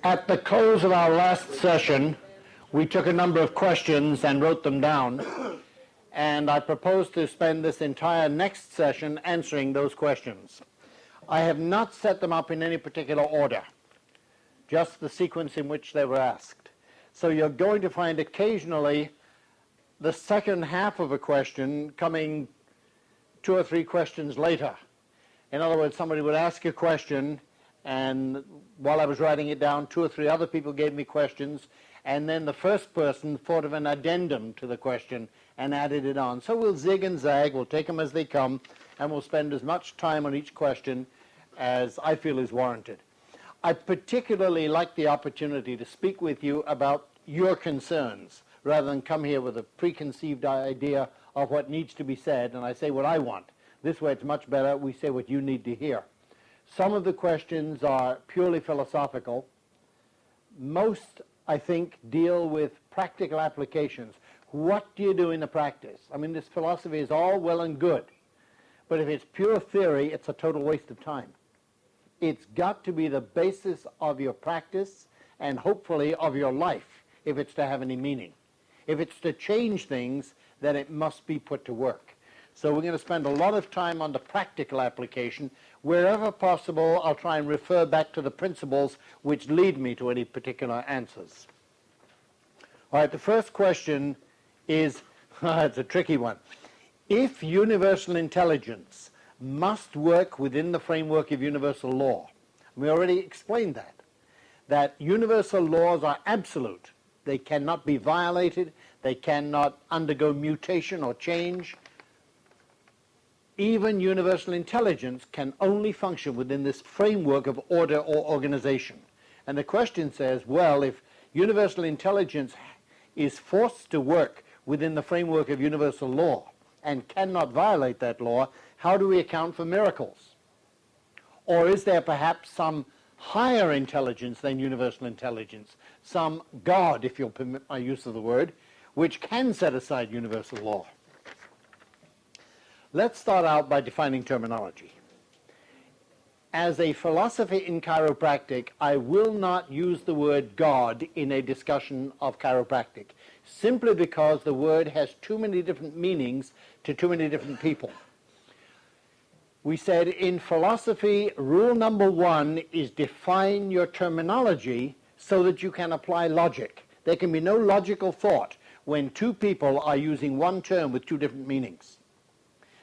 At the close of our last session, we took a number of questions and wrote them down, and I propose to spend this entire next session answering those questions. I have not set them up in any particular order, just the sequence in which they were asked. So you're going to find occasionally the second half of a question coming 2 or 3 questions later. In other words, somebody would ask a question, and while I was writing it down, 2 or 3 other people gave me questions, and then the first person thought of an addendum to the question and added it on. So we'll zig and zag, we'll take them as they come, and we'll spend as much time on each question as I feel is warranted. I particularly like the opportunity to speak with you about your concerns, rather than come here with a preconceived idea of what needs to be said, and I say what I want. This way it's much better. We say what you need to hear. Some of the questions are purely philosophical. Most, I think, deal with practical applications. What do you do in the practice? I mean, this philosophy is all well and good, but if it's pure theory, it's a total waste of time. It's got to be the basis of your practice and hopefully of your life if it's to have any meaning. If it's to change things, then it must be put to work. So we're going to spend a lot of time on the practical application. Wherever possible, I'll try and refer back to the principles which lead me to any particular answers. All right, the first question is, it's a tricky one. If universal intelligence must work within the framework of universal law, we already explained that universal laws are absolute. They cannot be violated. They cannot undergo mutation or change. Even universal intelligence can only function within this framework of order or organization. And the question says, well, if universal intelligence is forced to work within the framework of universal law and cannot violate that law, how do we account for miracles? Or is there perhaps some higher intelligence than universal intelligence, some God, if you'll permit my use of the word, which can set aside universal law? Let's start out by defining terminology. As a philosophy in chiropractic, I will not use the word God in a discussion of chiropractic, simply because the word has too many different meanings to too many different people. We said in philosophy, rule number 1 is define your terminology so that you can apply logic. There can be no logical thought when 2 people are using one term with 2 different meanings.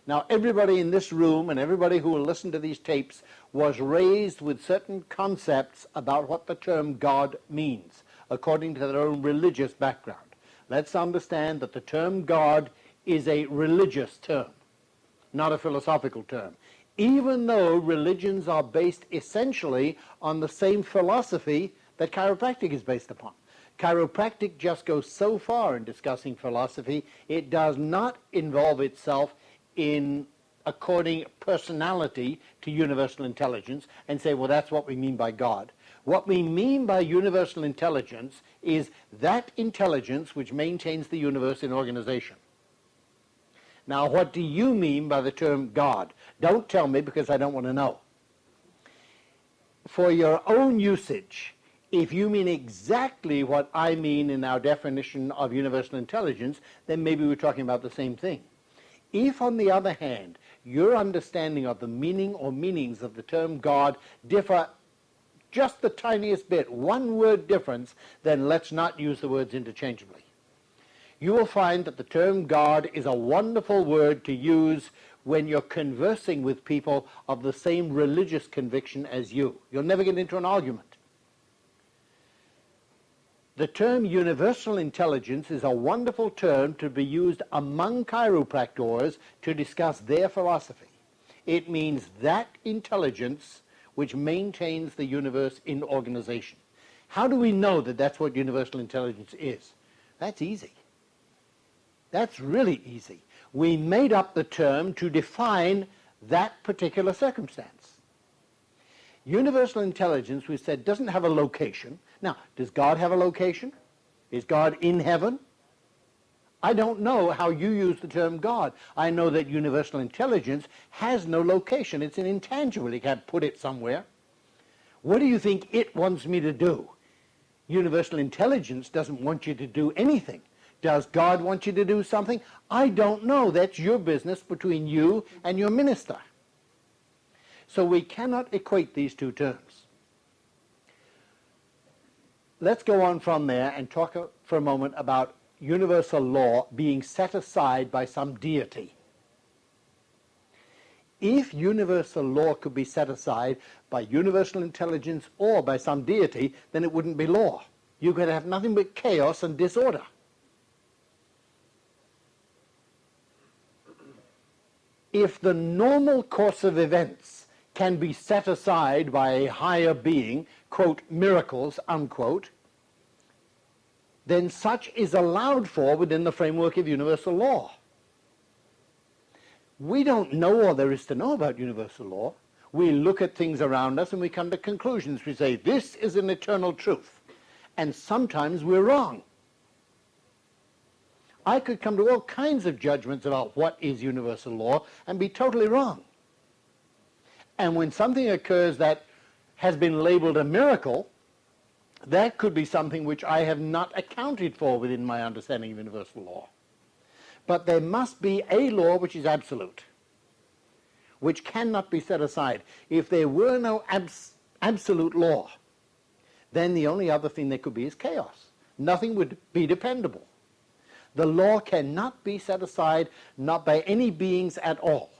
Now, everybody in this room and everybody who will listen to these tapes was raised with certain concepts about what the term God means, according to their own religious background. Let's understand that the term God is a religious term, not a philosophical term, even though religions are based essentially on the same philosophy that chiropractic is based upon. Chiropractic just goes so far in discussing philosophy, it does not involve itself in according personality to universal intelligence and say, well, that's what we mean by God. What we mean by universal intelligence is that intelligence which maintains the universe in organization. Now, what do you mean by the term God? Don't tell me, because I don't want to know. For your own usage, if you mean exactly what I mean in our definition of universal intelligence, then maybe we're talking about the same thing. If, on the other hand, your understanding of the meaning or meanings of the term God differ just the tiniest bit, one word difference, then let's not use the words interchangeably. You will find that the term God is a wonderful word to use when you're conversing with people of the same religious conviction as you. You'll never get into an argument. The term universal intelligence is a wonderful term to be used among chiropractors to discuss their philosophy. It means that intelligence which maintains the universe in organization. How do we know that that's what universal intelligence is? That's easy. That's really easy. We made up the term to define that particular circumstance. Universal intelligence, we said, doesn't have a location. Now, does God have a location? Is God in heaven? I don't know how you use the term God. I know that universal intelligence has no location. It's an intangible. You can't put it somewhere. What do you think it wants me to do? Universal intelligence doesn't want you to do anything. Does God want you to do something? I don't know. That's your business between you and your minister. So we cannot equate these two terms. Let's go on from there and talk for a moment about universal law being set aside by some deity. If universal law could be set aside by universal intelligence or by some deity, then it wouldn't be law. You could have nothing but chaos and disorder. If the normal course of events can be set aside by a higher being, quote, miracles, unquote, then such is allowed for within the framework of universal law. We don't know all there is to know about universal law. We look at things around us and we come to conclusions. We say, this is an eternal truth. And sometimes we're wrong. I could come to all kinds of judgments about what is universal law and be totally wrong. And when something occurs that has been labeled a miracle, that could be something which I have not accounted for within my understanding of universal law. But there must be a law which is absolute, which cannot be set aside. If there were no absolute law, then the only other thing there could be is chaos. Nothing would be dependable. The law cannot be set aside, not by any beings at all.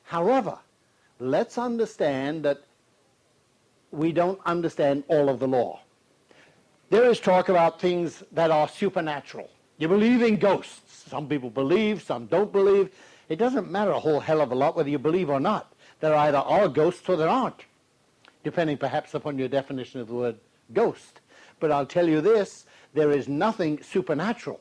However, let's understand that we don't understand all of the law. There is talk about things that are supernatural. You believe in ghosts. Some people believe, some don't believe. It doesn't matter a whole hell of a lot whether you believe or not. There either are ghosts or there aren't, depending perhaps upon your definition of the word ghost. But I'll tell you this, there is nothing supernatural.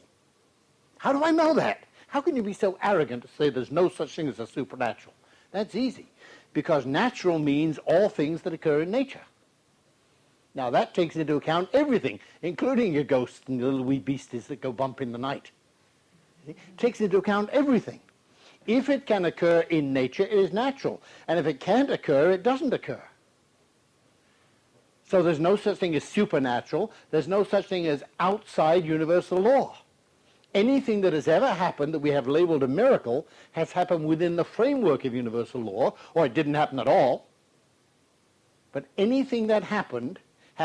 How do I know that? How can you be so arrogant to say there's no such thing as a supernatural? That's easy, because natural means all things that occur in nature. Now that takes into account everything, including your ghosts and the little wee beasties that go bump in the night. It takes into account everything. If it can occur in nature, it is natural. And if it can't occur, it doesn't occur. So there's no such thing as supernatural. There's no such thing as outside universal law. Anything that has ever happened that we have labeled a miracle has happened within the framework of universal law, or it didn't happen at all. But anything that happened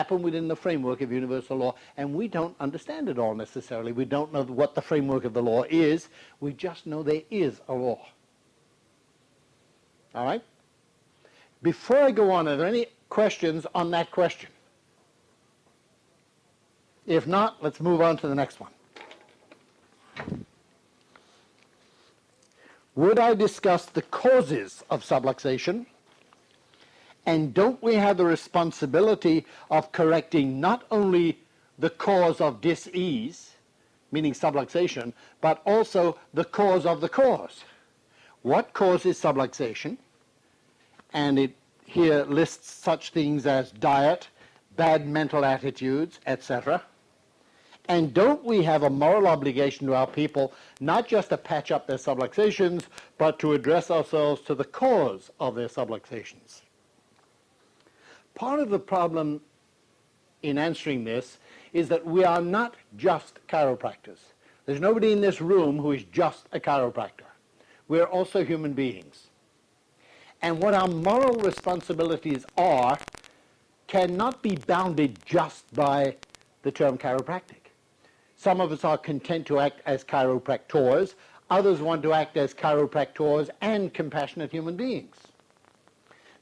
within the framework of universal law, and we don't understand it all necessarily. We don't know what the framework of the law is. We just know there is a law. All right? Before I go on, are there any questions on that question? If not, let's move on to the next one. Would I discuss the causes of subluxation? And don't we have the responsibility of correcting not only the cause of dis-ease, meaning subluxation, but also the cause of the cause? What causes subluxation? And it here lists such things as diet, bad mental attitudes, etc. And don't we have a moral obligation to our people not just to patch up their subluxations, but to address ourselves to the cause of their subluxations? Part of the problem in answering this is that we are not just chiropractors. There's nobody in this room who is just a chiropractor. We're also human beings. And what our moral responsibilities are cannot be bounded just by the term chiropractic. Some of us are content to act as chiropractors. Others want to act as chiropractors and compassionate human beings.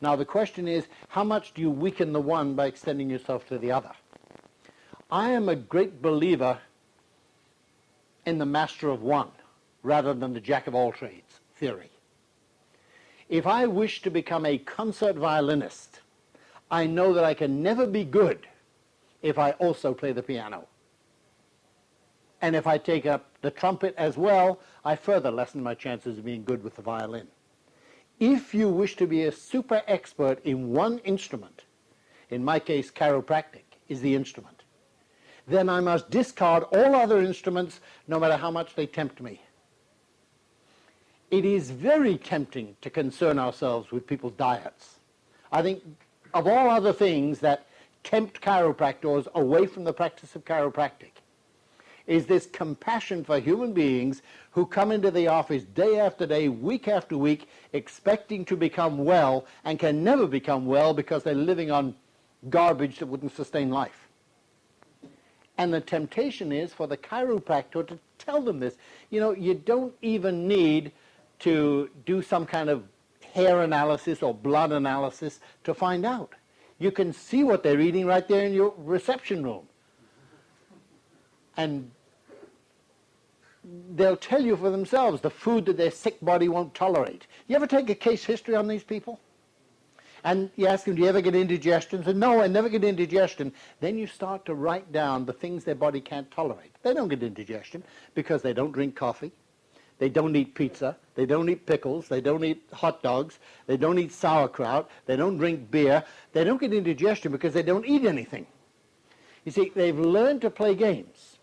Now the question is, how much do you weaken the one by extending yourself to the other? I am a great believer in the master of one rather than the jack of all trades theory. If I wish to become a concert violinist, I know that I can never be good if I also play the piano. And if I take up the trumpet as well, I further lessen my chances of being good with the violin. If you wish to be a super expert in one instrument, in my case chiropractic is the instrument, then I must discard all other instruments no matter how much they tempt me. It is very tempting to concern ourselves with people's diets. I think of all other things that tempt chiropractors away from the practice of chiropractic is this compassion for human beings who come into the office day after day, week after week, expecting to become well and can never become well because they're living on garbage that wouldn't sustain life. And the temptation is for the chiropractor to tell them this. You know, you don't even need to do some kind of hair analysis or blood analysis to find out. You can see what they're eating right there in your reception room. And they'll tell you for themselves the food that their sick body won't tolerate. You ever take a case history on these people? And you ask them, do you ever get indigestion? Say, no, I never get indigestion. Then you start to write down the things their body can't tolerate. They don't get indigestion because they don't drink coffee. They don't eat pizza. They don't eat pickles. They don't eat hot dogs. They don't eat sauerkraut. They don't drink beer. They don't get indigestion because they don't eat anything. You see, they've learned to play games.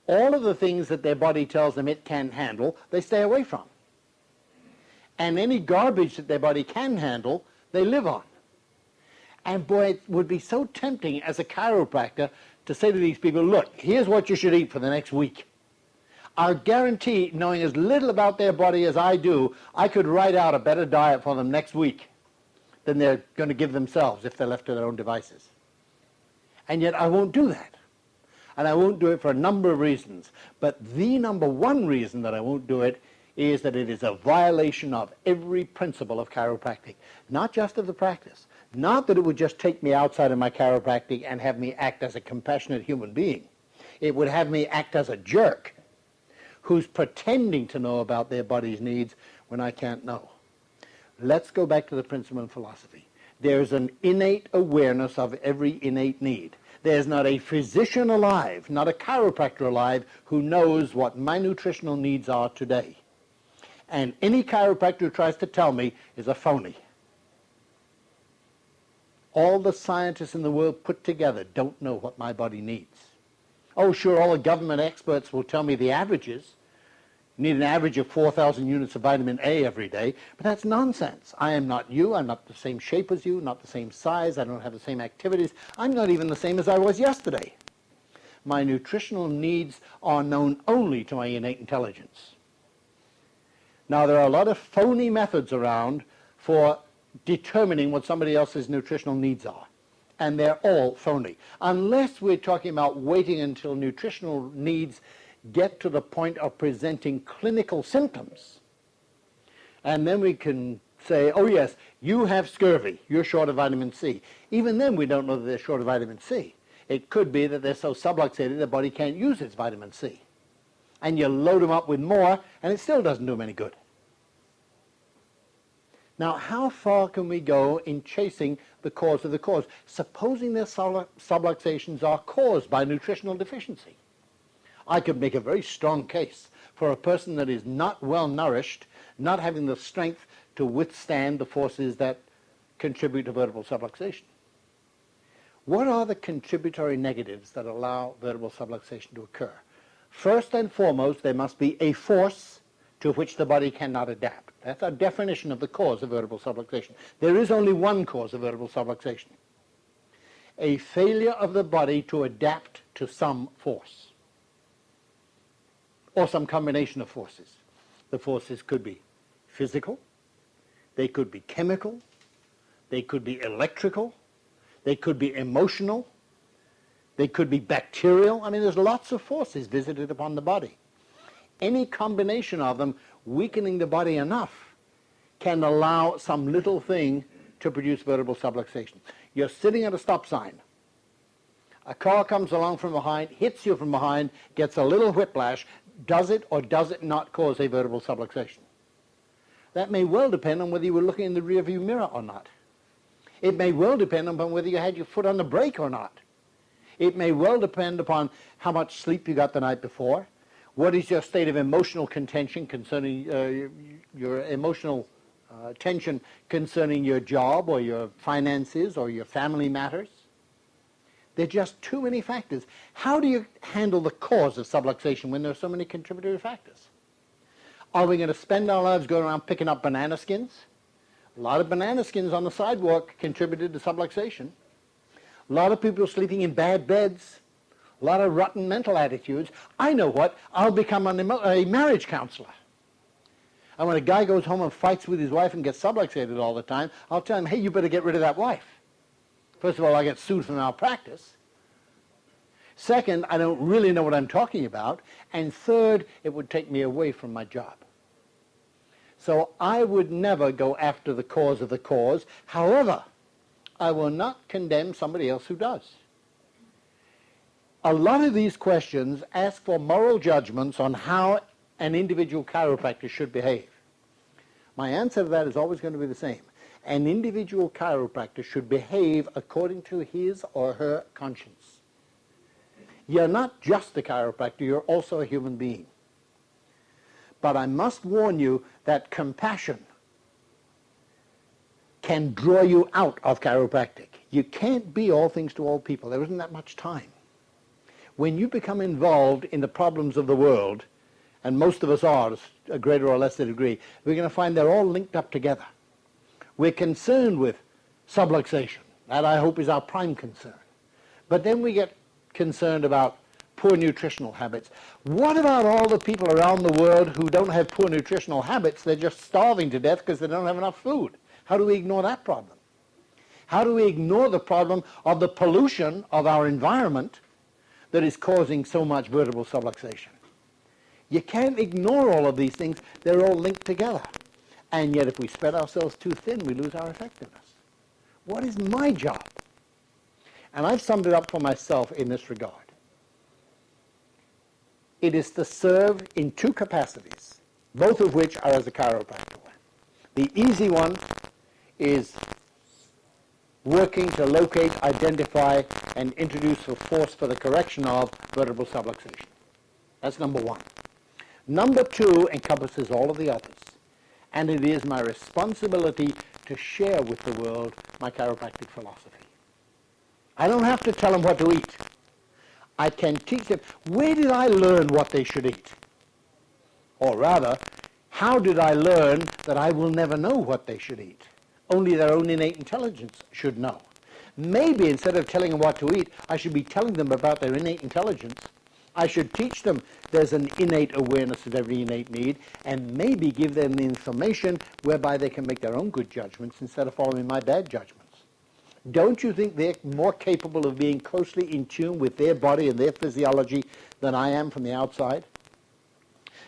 All of the things that their body tells them it can handle, they stay away from. And any garbage that their body can handle, they live on. And boy, it would be so tempting as a chiropractor to say to these people, look, here's what you should eat for the next week. I guarantee, knowing as little about their body as I do, I could write out a better diet for them next week than they're going to give themselves if they're left to their own devices. And yet I won't do that. And I won't do it for a number of reasons. But the number one reason that I won't do it is that it is a violation of every principle of chiropractic, not just of the practice. Not that it would just take me outside of my chiropractic and have me act as a compassionate human being. It would have me act as a jerk who's pretending to know about their body's needs when I can't know. Let's go back to the principle in philosophy. There's an innate awareness of every innate need. There's not a physician alive, not a chiropractor alive, who knows what my nutritional needs are today. And any chiropractor who tries to tell me is a phony. All the scientists in the world put together don't know what my body needs. Oh, sure, all the government experts will tell me the averages. You need an average of 4,000 units of vitamin A every day, but that's nonsense. I am not you. I'm not the same shape as you, not the same size. I don't have the same activities. I'm not even the same as I was yesterday. My nutritional needs are known only to my innate intelligence. Now, there are a lot of phony methods around for determining what somebody else's nutritional needs are, and they're all phony. Unless we're talking about waiting until nutritional needs get to the point of presenting clinical symptoms, and then we can say, oh yes, you have scurvy, you're short of vitamin C. Even then we don't know that they're short of vitamin C. It could be that they're so subluxated their body can't use its vitamin C. And you load them up with more, and it still doesn't do them any good. Now, how far can we go in chasing the cause of the cause? Supposing their subluxations are caused by nutritional deficiency. I could make a very strong case for a person that is not well nourished, not having the strength to withstand the forces that contribute to vertebral subluxation. What are the contributory negatives that allow vertebral subluxation to occur? First and foremost, there must be a force to which the body cannot adapt. That's our definition of the cause of vertebral subluxation. There is only one cause of vertebral subluxation: a failure of the body to adapt to some force, or some combination of forces. The forces could be physical, they could be chemical, they could be electrical, they could be emotional, they could be bacterial. I mean, there's lots of forces visited upon the body. Any combination of them weakening the body enough can allow some little thing to produce vertebral subluxation. You're sitting at a stop sign. A car comes along from behind, hits you from behind, gets a little whiplash. Does it or does it not cause a vertebral subluxation? That may well depend on whether you were looking in the rearview mirror or not. It may well depend upon whether you had your foot on the brake or not. It may well depend upon how much sleep you got the night before. What is your state of emotional contention concerning your emotional tension concerning your job or your finances or your family matters? There are just too many factors. How do you handle the cause of subluxation when there are so many contributory factors? Are we going to spend our lives going around picking up banana skins? A lot of banana skins on the sidewalk contributed to subluxation. A lot of people sleeping in bad beds, a lot of rotten mental attitudes. I know what, I'll become a marriage counselor. And when a guy goes home and fights with his wife and gets subluxated all the time, I'll tell him, hey, you better get rid of that wife. First of all, I get sued for malpractice. Second, I don't really know what I'm talking about. And third, it would take me away from my job. So I would never go after the cause of the cause. However, I will not condemn somebody else who does. A lot of these questions ask for moral judgments on how an individual chiropractor should behave. My answer to that is always going to be the same. An individual chiropractor should behave according to his or her conscience. You're not just a chiropractor, you're also a human being. But I must warn you that compassion can draw you out of chiropractic. You can't be all things to all people. There isn't that much time. When you become involved in the problems of the world, and most of us are to a greater or lesser degree, we're going to find they're all linked up together. We're concerned with subluxation. That, I hope, is our prime concern. But then we get concerned about poor nutritional habits. What about all the people around the world who don't have poor nutritional habits? They're just starving to death because they don't have enough food. How do we ignore that problem? How do we ignore the problem of the pollution of our environment that is causing so much vertebral subluxation? You can't ignore all of these things. They're all linked together. And yet if we spread ourselves too thin, we lose our effectiveness. What is my job? And I've summed it up for myself in this regard. It is to serve in two capacities, both of which are as a chiropractor. The easy one is working to locate, identify, and introduce a force for the correction of vertebral subluxation. That's number one. Number two encompasses all of the others. And it is my responsibility to share with the world my chiropractic philosophy. I don't have to tell them what to eat. I can teach them, where did I learn what they should eat? Or rather, how did I learn that I will never know what they should eat? Only their own innate intelligence should know. Maybe instead of telling them what to eat, I should be telling them about their innate intelligence. I should teach them there's an innate awareness of every innate need, and maybe give them the information whereby they can make their own good judgments instead of following my bad judgments. Don't you think they're more capable of being closely in tune with their body and their physiology than I am from the outside?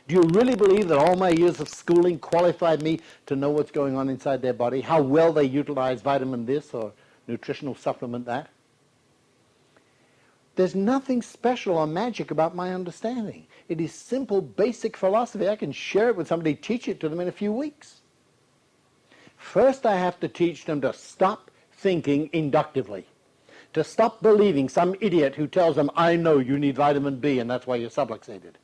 Do you really believe that all my years of schooling qualified me to know what's going on inside their body, how well they utilize vitamin this or nutritional supplement that? There's nothing special or magic about my understanding. It is simple, basic philosophy. I can share it with somebody, teach it to them in a few weeks. First, I have to teach them to stop thinking inductively, to stop believing some idiot who tells them, I know you need vitamin B and that's why you're subluxated.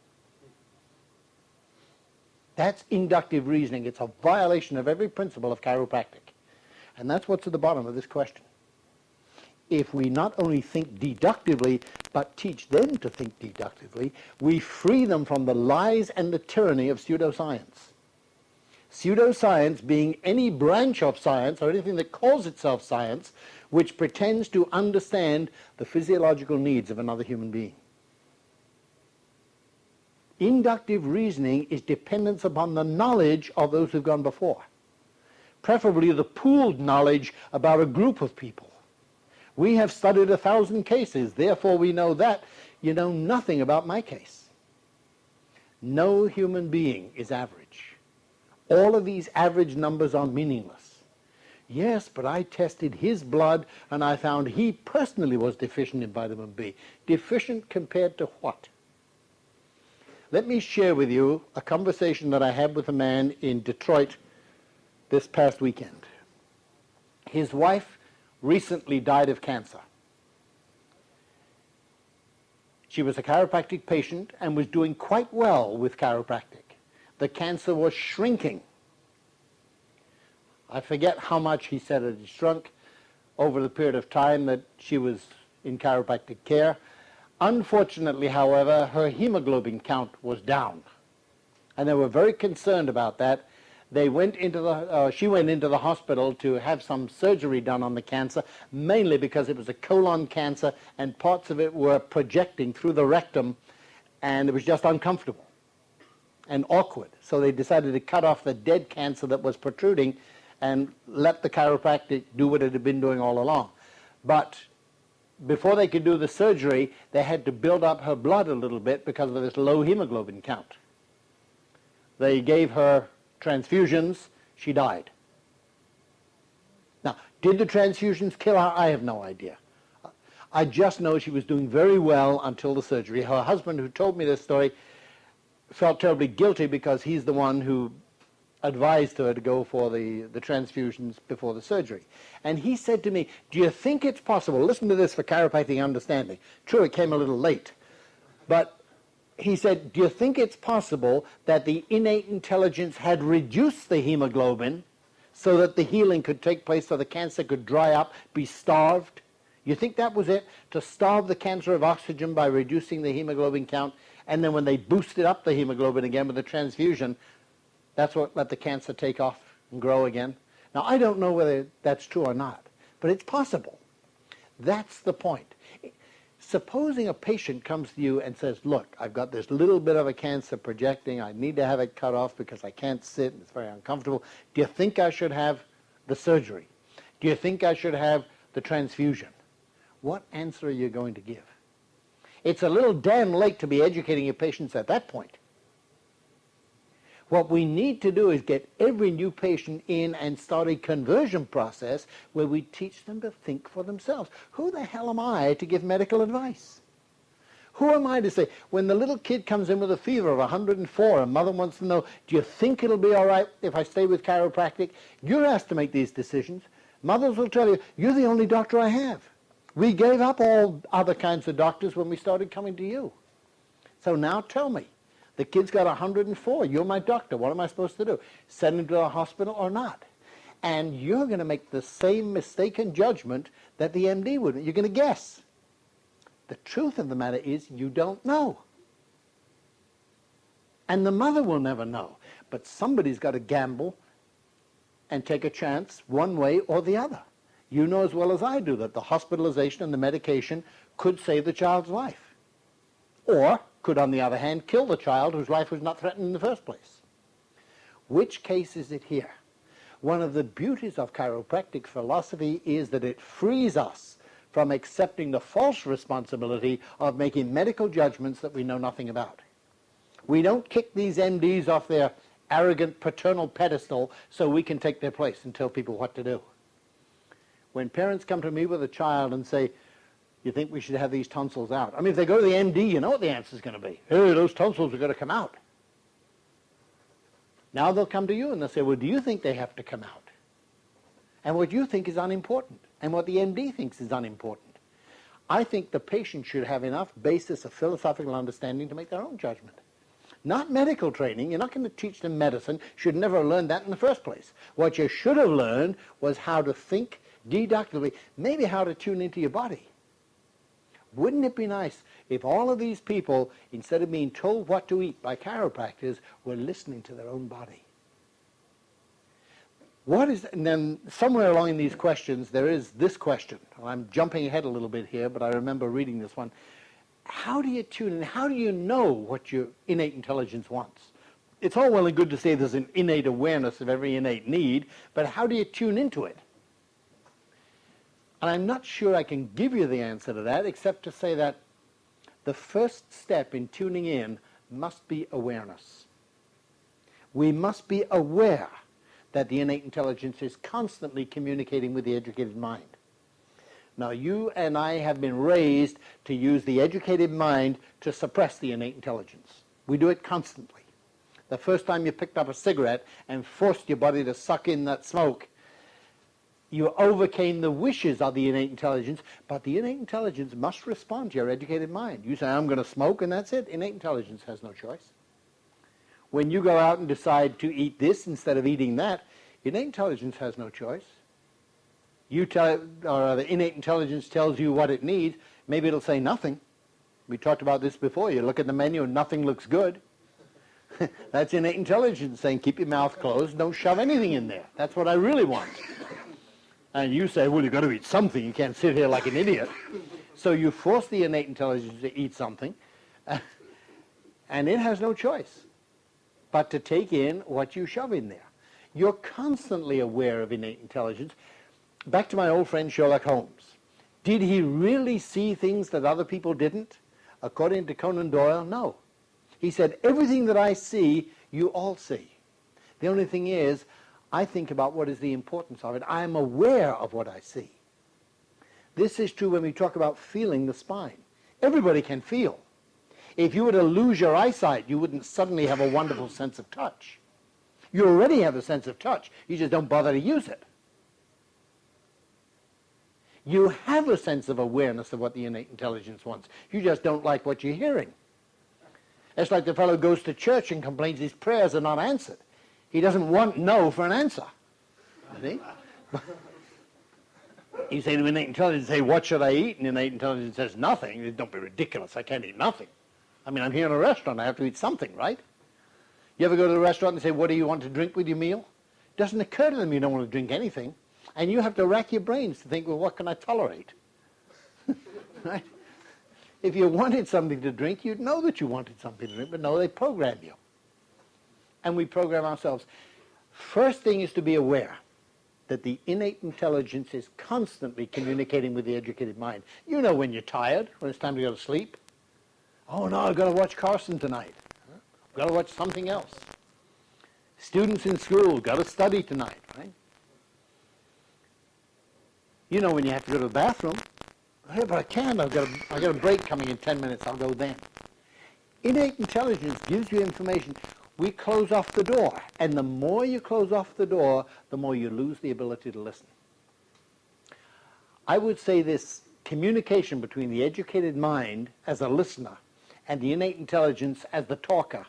That's inductive reasoning. It's a violation of every principle of chiropractic. And that's what's at the bottom of this question. If we not only think deductively, but teach them to think deductively, we free them from the lies and the tyranny of pseudoscience. Pseudoscience being any branch of science or anything that calls itself science which pretends to understand the physiological needs of another human being. Inductive reasoning is dependence upon the knowledge of those who've gone before, preferably the pooled knowledge about a group of people. We have studied 1,000 cases, therefore we know that. You know nothing about my case. No human being is average. All of these average numbers are meaningless. Yes, but I tested his blood and I found he personally was deficient in vitamin B. Deficient compared to what? Let me share with you a conversation that I had with a man in Detroit this past weekend. His wife recently died of cancer. She was a chiropractic patient and was doing quite well with chiropractic. The cancer was shrinking. I forget how much he said it had shrunk over the period of time that she was in chiropractic care. Unfortunately, however, her hemoglobin count was down. And they were very concerned about that. They went into she went into the hospital to have some surgery done on the cancer, mainly because it was a colon cancer and parts of it were projecting through the rectum, and it was just uncomfortable and awkward. So they decided to cut off the dead cancer that was protruding and let the chiropractic do what it had been doing all along. But before they could do the surgery, they had to build up her blood a little bit because of this low hemoglobin count. They gave her transfusions. She died. Now, did the transfusions kill her? I have no idea. I just know she was doing very well until the surgery. Her husband, who told me this story, felt terribly guilty because he's the one who advised her to go for the transfusions before the surgery. And he said to me, do you think it's possible, listen to this for chiropractic understanding. True, it came a little late, but he said, do you think it's possible that the innate intelligence had reduced the hemoglobin so that the healing could take place, so the cancer could dry up, be starved? You think that was it, to starve the cancer of oxygen by reducing the hemoglobin count, and then when they boosted up the hemoglobin again with the transfusion, that's what let the cancer take off and grow again? Now, I don't know whether that's true or not, but it's possible. That's the point. Supposing a patient comes to you and says, look, I've got this little bit of a cancer projecting, I need to have it cut off because I can't sit and it's very uncomfortable. Do you think I should have the surgery? Do you think I should have the transfusion? What answer are you going to give? It's a little damn late to be educating your patients at that point. What we need to do is get every new patient in and start a conversion process where we teach them to think for themselves. Who the hell am I to give medical advice? Who am I to say, when the little kid comes in with a fever of 104 and mother wants to know, do you think it'll be all right if I stay with chiropractic? You're asked to make these decisions. Mothers will tell you, you're the only doctor I have. We gave up all other kinds of doctors when we started coming to you. So now tell me, the kid's got 104. You're my doctor. What am I supposed to do? Send him to a hospital or not? And you're going to make the same mistaken judgment that the MD would. You're going to guess. The truth of the matter is you don't know. And the mother will never know. But somebody's got to gamble and take a chance one way or the other. You know as well as I do that the hospitalization and the medication could save the child's life. Or could, on the other hand, kill the child whose life was not threatened in the first place. Which case is it here? One of the beauties of chiropractic philosophy is that it frees us from accepting the false responsibility of making medical judgments that we know nothing about. We don't kick these MDs off their arrogant paternal pedestal so we can take their place and tell people what to do. When parents come to me with a child and say, you think we should have these tonsils out? I mean, if they go to the MD, you know what the answer is going to be. Hey, those tonsils are going to come out. Now they'll come to you and they'll say, well, do you think they have to come out? And what you think is unimportant, and what the MD thinks is unimportant. I think the patient should have enough basis of philosophical understanding to make their own judgment. Not medical training. You're not going to teach them medicine. You should never have learned that in the first place. What you should have learned was how to think deductively, maybe how to tune into your body. Wouldn't it be nice if all of these people, instead of being told what to eat by chiropractors, were listening to their own body? And then somewhere along in these questions, there is this question. I'm jumping ahead a little bit here, but I remember reading this one. How do you tune in? How do you know what your innate intelligence wants? It's all well and good to say there's an innate awareness of every innate need, but how do you tune into it? And I'm not sure I can give you the answer to that, except to say that the first step in tuning in must be awareness. We must be aware that the innate intelligence is constantly communicating with the educated mind. Now, you and I have been raised to use the educated mind to suppress the innate intelligence. We do it constantly. The first time you picked up a cigarette and forced your body to suck in that smoke, you overcame the wishes of the innate intelligence, but the innate intelligence must respond to your educated mind. You say, I'm going to smoke, and that's it. Innate intelligence has no choice. When you go out and decide to eat this instead of eating that, innate intelligence has no choice. The innate intelligence tells you what it needs. Maybe it'll say nothing. We talked about this before. You look at the menu and nothing looks good. That's innate intelligence saying, keep your mouth closed, don't shove anything in there. That's what I really want. And you say, well, you've got to eat something. You can't sit here like an idiot. So you force the innate intelligence to eat something, and it has no choice but to take in what you shove in there. You're constantly aware of innate intelligence. Back to my old friend Sherlock Holmes. Did he really see things that other people didn't? According to Conan Doyle, no. He said, everything that I see, you all see. The only thing is, I think about what is the importance of it. I am aware of what I see. This is true when we talk about feeling the spine. Everybody can feel. If you were to lose your eyesight, you wouldn't suddenly have a wonderful sense of touch. You already have a sense of touch. You just don't bother to use it. You have a sense of awareness of what the innate intelligence wants. You just don't like what you're hearing. It's like the fellow goes to church and complains his prayers are not answered. He doesn't want no for an answer. You see? You say to innate intelligence, say, what should I eat? And innate intelligence says, nothing. Don't be ridiculous. I can't eat nothing. I mean, I'm here in a restaurant. I have to eat something, right? You ever go to the restaurant and say, what do you want to drink with your meal? It doesn't occur to them you don't want to drink anything. And you have to rack your brains to think, well, what can I tolerate? Right? If you wanted something to drink, you'd know that you wanted something to drink, but no, they program you. And we program ourselves. First thing is to be aware that the innate intelligence is constantly communicating with the educated mind. You know when you're tired, when it's time to go to sleep. Oh, no, I've got to watch Carson tonight. I've got to watch something else. Students in school, got to study tonight, right? You know when you have to go to the bathroom. Hey, but I can't. I've got a break coming in 10 minutes. I'll go then. Innate intelligence gives you information. We close off the door. And the more you close off the door, the more you lose the ability to listen. I would say this communication between the educated mind as a listener and the innate intelligence as the talker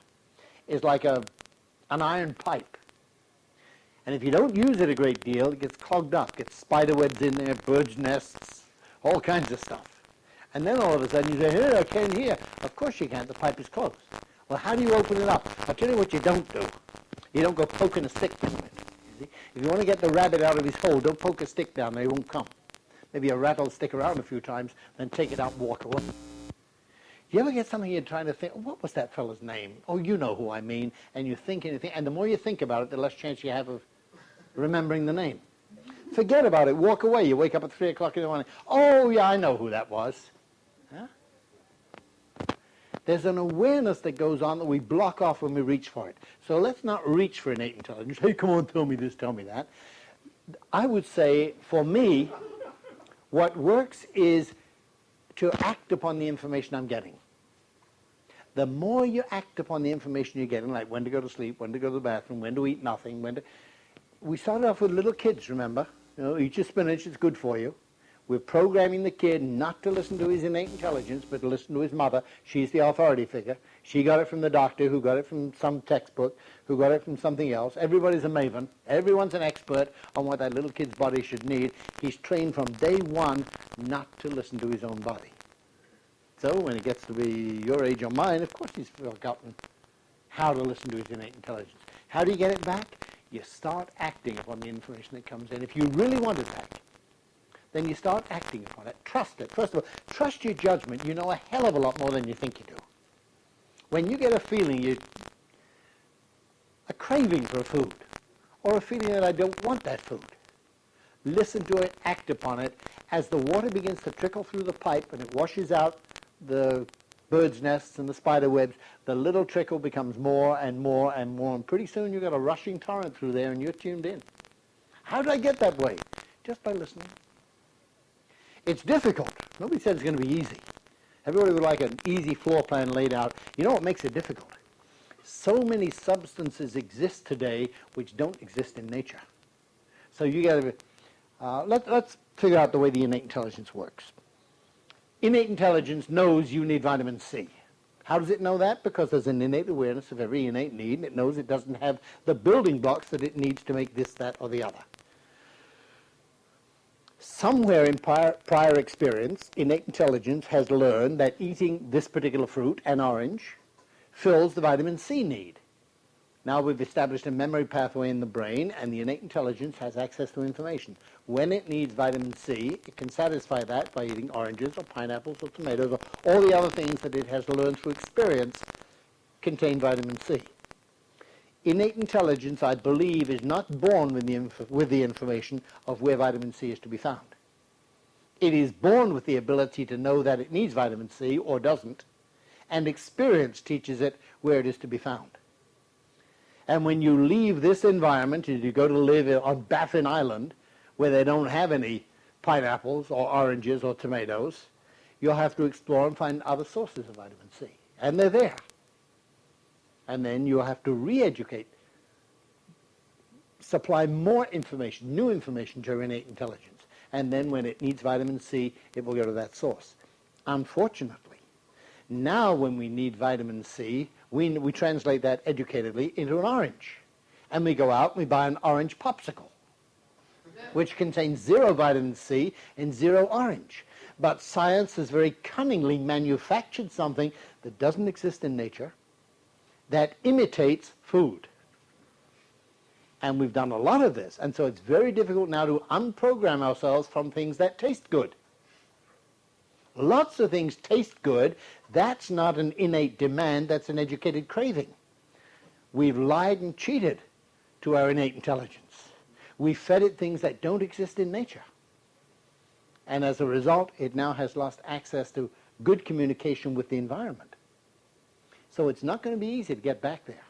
is like an iron pipe. And if you don't use it a great deal, it gets clogged up, gets spider webs in there, birds' nests, all kinds of stuff. And then all of a sudden you say, hey, I can't hear. Of course you can't. The pipe is closed. Well, how do you open it up? I'll tell you what you don't do. You don't go poking a stick through it. You see? If you want to get the rabbit out of his hole, don't poke a stick down there. He won't come. Maybe a rat will stick around a few times, then take it out and walk away. You ever get something you're trying to think, what was that fellow's name? Oh, you know who I mean. And you think anything. And the more you think about it, the less chance you have of remembering the name. Forget about it. Walk away. You wake up at 3 o'clock in the morning. Oh, yeah, I know who that was. Huh? There's an awareness that goes on that we block off when we reach for it. So let's not reach for innate intelligence. Hey, come on, tell me this, tell me that. I would say, for me, what works is to act upon the information I'm getting. The more you act upon the information you're getting, like when to go to sleep, when to go to the bathroom, when to eat nothing, we started off with little kids, remember? You know, eat your spinach, it's good for you. We're programming the kid not to listen to his innate intelligence, but to listen to his mother. She's the authority figure. She got it from the doctor, who got it from some textbook, who got it from something else. Everybody's a maven. Everyone's an expert on what that little kid's body should need. He's trained from day one not to listen to his own body. So when he gets to be your age or mine, of course he's forgotten how to listen to his innate intelligence. How do you get it back? You start acting upon the information that comes in. If you really want it back, then you start acting upon it. Trust it. First of all, trust your judgment. You know a hell of a lot more than you think you do. When you get a feeling, a craving for a food, or a feeling that I don't want that food, listen to it, act upon it. As the water begins to trickle through the pipe and it washes out the birds' nests and the spider webs, the little trickle becomes more and more and more, and pretty soon you've got a rushing torrent through there and you're tuned in. How did I get that way? Just by listening. It's difficult. Nobody said it's going to be easy. Everybody would like an easy floor plan laid out. You know what makes it difficult? So many substances exist today which don't exist in nature. So you got to, let's figure out the way the innate intelligence works. Innate intelligence knows you need vitamin C. How does it know that? Because there's an innate awareness of every innate need, and it knows it doesn't have the building blocks that it needs to make this, that, or the other. Somewhere in prior experience, innate intelligence has learned that eating this particular fruit, an orange, fills the vitamin C need. Now we've established a memory pathway in the brain, and the innate intelligence has access to information. When it needs vitamin C, it can satisfy that by eating oranges or pineapples or tomatoes or all the other things that it has learned through experience contain vitamin C. Innate intelligence, I believe, is not born with the information of where vitamin C is to be found. It is born with the ability to know that it needs vitamin C or doesn't, and experience teaches it where it is to be found. And when you leave this environment and you go to live on Baffin Island, where they don't have any pineapples or oranges or tomatoes, you'll have to explore and find other sources of vitamin C. And they're there. And then you'll have to re-educate, supply more information, new information to your innate intelligence. And then when it needs vitamin C, it will go to that source. Unfortunately, now when we need vitamin C, we translate that educatedly into an orange. And we go out and we buy an orange popsicle, which contains 0 vitamin C and 0 orange. But science has very cunningly manufactured something that doesn't exist in nature that imitates food. And we've done a lot of this. And so it's very difficult now to unprogram ourselves from things that taste good. Lots of things taste good. That's not an innate demand. That's an educated craving. We've lied and cheated to our innate intelligence. We fed it things that don't exist in nature. And as a result, it now has lost access to good communication with the environment. So it's not going to be easy to get back there.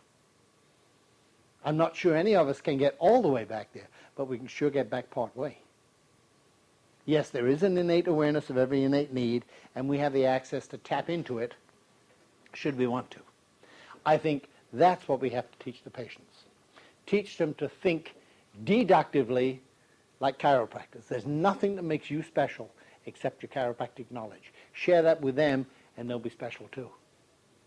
I'm not sure any of us can get all the way back there, but we can sure get back part way. Yes, there is an innate awareness of every innate need, and we have the access to tap into it should we want to. I think that's what we have to teach the patients. Teach them to think deductively like chiropractors. There's nothing that makes you special except your chiropractic knowledge. Share that with them, and they'll be special too.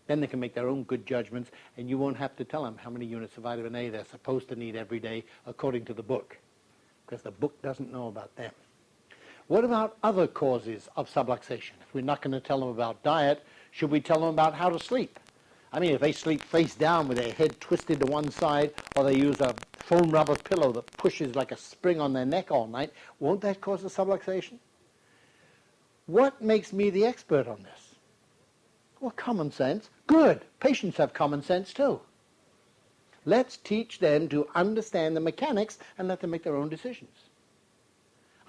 Then they can make their own good judgments, and you won't have to tell them how many units of vitamin A they're supposed to need every day according to the book, because the book doesn't know about them. What about other causes of subluxation? If we're not going to tell them about diet, should we tell them about how to sleep? I mean, if they sleep face down with their head twisted to one side, or they use a foam rubber pillow that pushes like a spring on their neck all night, won't that cause a subluxation? What makes me the expert on this? Well, common sense. Good. Patients have common sense too. Let's teach them to understand the mechanics and let them make their own decisions.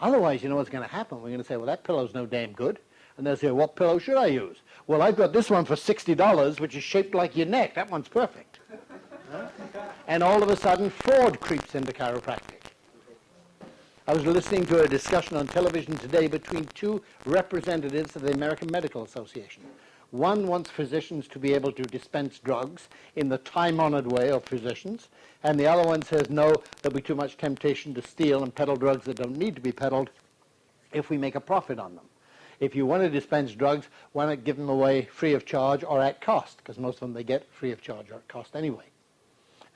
Otherwise, you know what's going to happen. We're going to say, well, that pillow's no damn good. And they'll say, what pillow should I use? Well, I've got this one for $60, which is shaped like your neck. That one's perfect. And all of a sudden, fraud creeps into chiropractic. I was listening to a discussion on television today between 2 representatives of the American Medical Association. One wants physicians to be able to dispense drugs in the time-honored way of physicians, and the other one says, no, there'll be too much temptation to steal and peddle drugs that don't need to be peddled if we make a profit on them. If you want to dispense drugs, why not give them away free of charge or at cost? Because most of them they get free of charge or at cost anyway.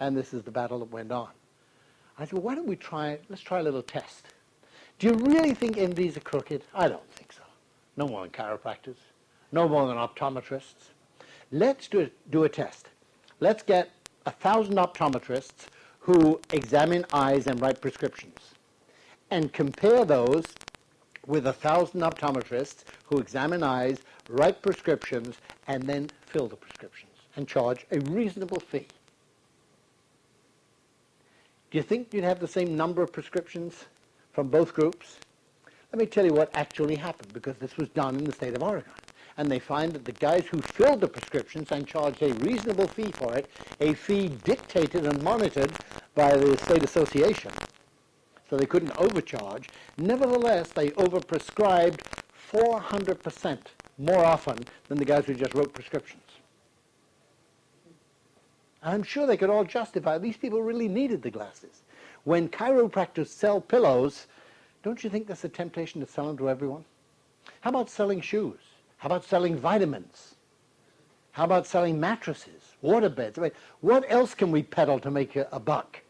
And this is the battle that went on. I said, well, why don't we let's try a little test. Do you really think MDs are crooked? I don't think so. No more than chiropractors. No more than optometrists. Let's do a test. Let's get 1,000 optometrists who examine eyes and write prescriptions, and compare those with 1,000 optometrists who examine eyes, write prescriptions, and then fill the prescriptions and charge a reasonable fee. Do you think you'd have the same number of prescriptions from both groups? Let me tell you what actually happened, because this was done in the state of Oregon. And they find that the guys who filled the prescriptions and charged a reasonable fee for it, a fee dictated and monitored by the state association, so they couldn't overcharge, nevertheless they overprescribed 400% more often than the guys who just wrote prescriptions. I'm sure they could all justify these people really needed the glasses. When chiropractors sell pillows, don't you think there's a temptation to sell them to everyone? How about selling shoes? How about selling vitamins? How about selling mattresses, water beds? I mean, what else can we peddle to make a buck?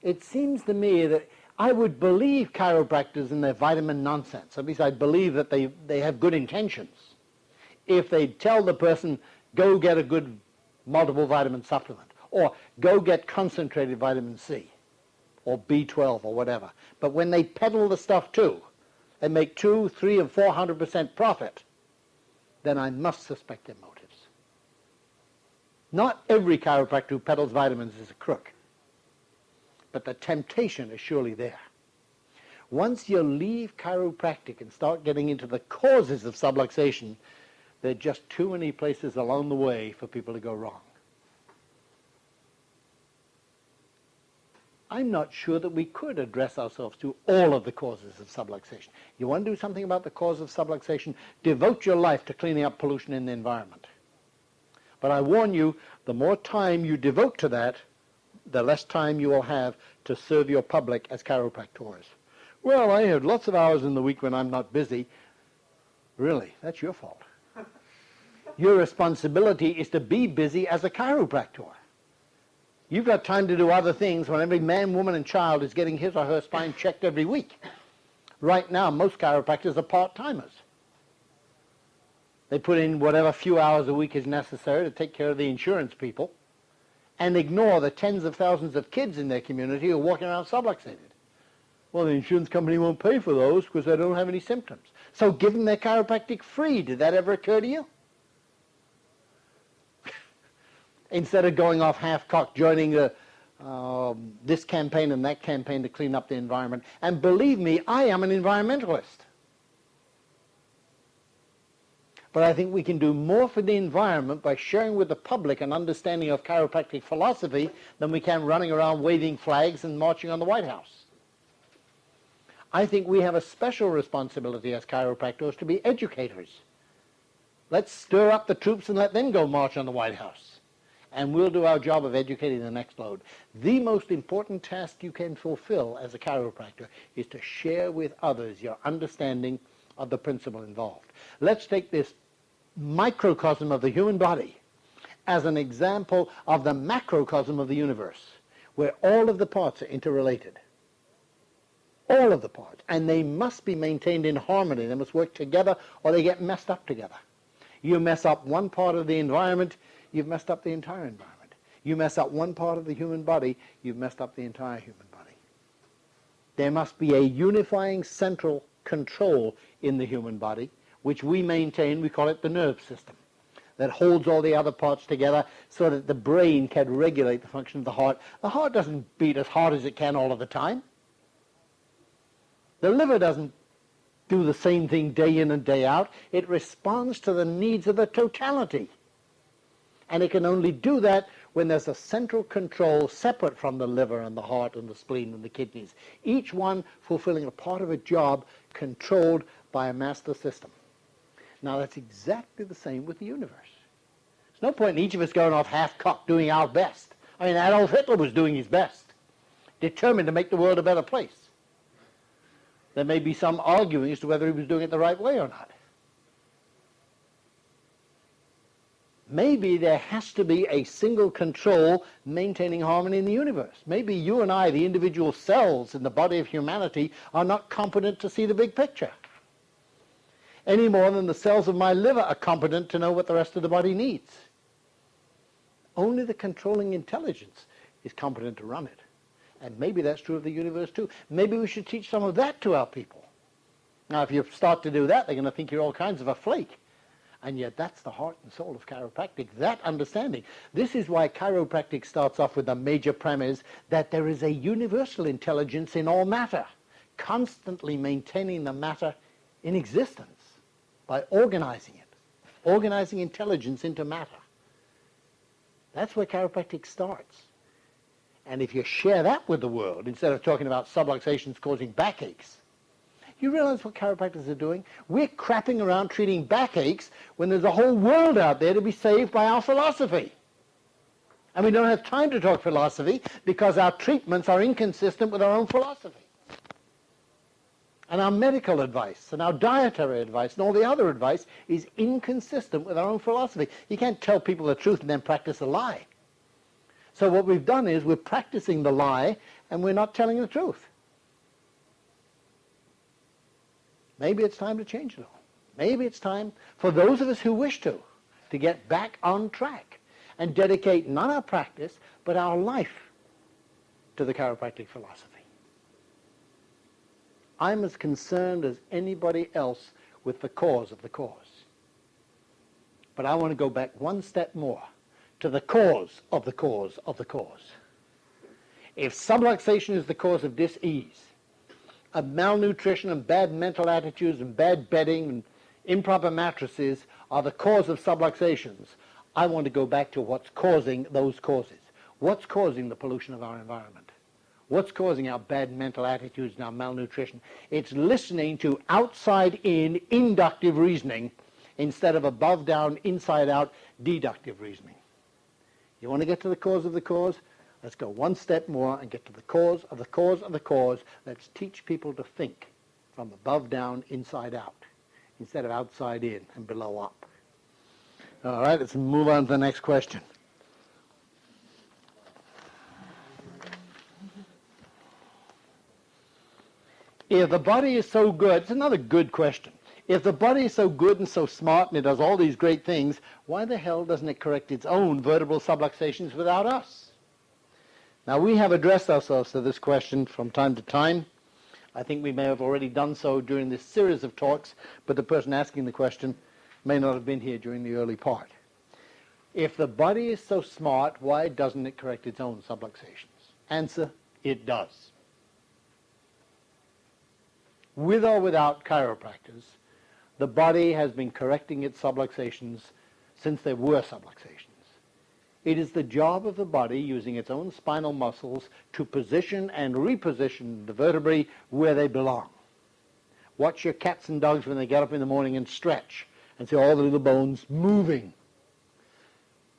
it seems to me that I would believe chiropractors in their vitamin nonsense. At least I believe that they have good intentions. If they tell the person, go get a good multiple vitamin supplement, or go get concentrated vitamin C, or B12, or whatever. But when they peddle the stuff too, and make 200, 300, and 400% profit, then I must suspect their motives. Not every chiropractor who peddles vitamins is a crook, but the temptation is surely there. Once you leave chiropractic and start getting into the causes of subluxation, there are just too many places along the way for people to go wrong. I'm not sure that we could address ourselves to all of the causes of subluxation. You want to do something about the cause of subluxation? Devote your life to cleaning up pollution in the environment. But I warn you, the more time you devote to that, the less time you will have to serve your public as chiropractors. Well, I have lots of hours in the week when I'm not busy. Really, that's your fault. Your responsibility is to be busy as a chiropractor. You've got time to do other things when every man, woman, and child is getting his or her spine checked every week. Right now, most chiropractors are part-timers. They put in whatever few hours a week is necessary to take care of the insurance people and ignore the tens of thousands of kids in their community who are walking around subluxated. Well, the insurance company won't pay for those because they don't have any symptoms. So give them their chiropractic free. Did that ever occur to you? Instead of going off half-cocked, joining this campaign and that campaign to clean up the environment. And believe me, I am an environmentalist. But I think we can do more for the environment by sharing with the public an understanding of chiropractic philosophy than we can running around waving flags and marching on the White House. I think we have a special responsibility as chiropractors to be educators. Let's stir up the troops and let them go march on the White House. And we'll do our job of educating the next load. The most important task you can fulfill as a chiropractor is to share with others your understanding of the principle involved. Let's take this microcosm of the human body as an example of the macrocosm of the universe, where all of the parts are interrelated. All of the parts. And they must be maintained in harmony. They must work together or they get messed up together. You mess up one part of the environment, you've messed up the entire environment. You mess up one part of the human body, you've messed up the entire human body. There must be a unifying central control in the human body, which we maintain, we call it the nerve system, that holds all the other parts together so that the brain can regulate the function of the heart. The heart doesn't beat as hard as it can all of the time. The liver doesn't do the same thing day in and day out. It responds to the needs of the totality. And it can only do that when there's a central control separate from the liver and the heart and the spleen and the kidneys, each one fulfilling a part of a job controlled by a master system. Now that's exactly the same with the universe. There's no point in each of us going off half-cocked doing our best. I mean, Adolf Hitler was doing his best, determined to make the world a better place. There may be some arguing as to whether he was doing it the right way or not. Maybe there has to be a single control maintaining harmony in the universe. Maybe you and I, the individual cells in the body of humanity, are not competent to see the big picture, any more than the cells of my liver are competent to know what the rest of the body needs. Only the controlling intelligence is competent to run it. And maybe that's true of the universe too. Maybe we should teach some of that to our people. Now, if you start to do that, they're going to think you're all kinds of a flake. And yet that's the heart and soul of chiropractic, that understanding. This is why chiropractic starts off with the major premise that there is a universal intelligence in all matter, constantly maintaining the matter in existence by organizing it, organizing intelligence into matter. That's where chiropractic starts. And if you share that with the world, instead of talking about subluxations causing backaches, you realize what chiropractors are doing? We're crapping around treating backaches when there's a whole world out there to be saved by our philosophy. And we don't have time to talk philosophy because our treatments are inconsistent with our own philosophy. And our medical advice and our dietary advice and all the other advice is inconsistent with our own philosophy. You can't tell people the truth and then practice a lie. So what we've done is we're practicing the lie and we're not telling the truth. Maybe it's time to change it all. Maybe it's time for those of us who wish to get back on track and dedicate not our practice, but our life to the chiropractic philosophy. I'm as concerned as anybody else with the cause of the cause. But I want to go back one step more to the cause of the cause of the cause. If subluxation is the cause of dis-ease, of malnutrition and bad mental attitudes and bad bedding and improper mattresses are the cause of subluxations, I want to go back to what's causing those causes. What's causing the pollution of our environment? What's causing our bad mental attitudes and our malnutrition? It's listening to outside-in inductive reasoning instead of above-down, inside-out deductive reasoning. You want to get to the cause of the cause? Let's go one step more and get to the cause of the cause of the cause. Let's teach people to think from above down, inside out, instead of outside in and below up. All right, let's move on to the next question. If the body is so good, it's another good question. If the body is so good and so smart and it does all these great things, why the hell doesn't it correct its own vertebral subluxations without us? Now, we have addressed ourselves to this question from time to time. I think we may have already done so during this series of talks, but the person asking the question may not have been here during the early part. If the body is so smart, why doesn't it correct its own subluxations? Answer, it does. With or without chiropractors, the body has been correcting its subluxations since there were subluxations. It is the job of the body, using its own spinal muscles, to position and reposition the vertebrae where they belong. Watch your cats and dogs when they get up in the morning and stretch and see all the little bones moving,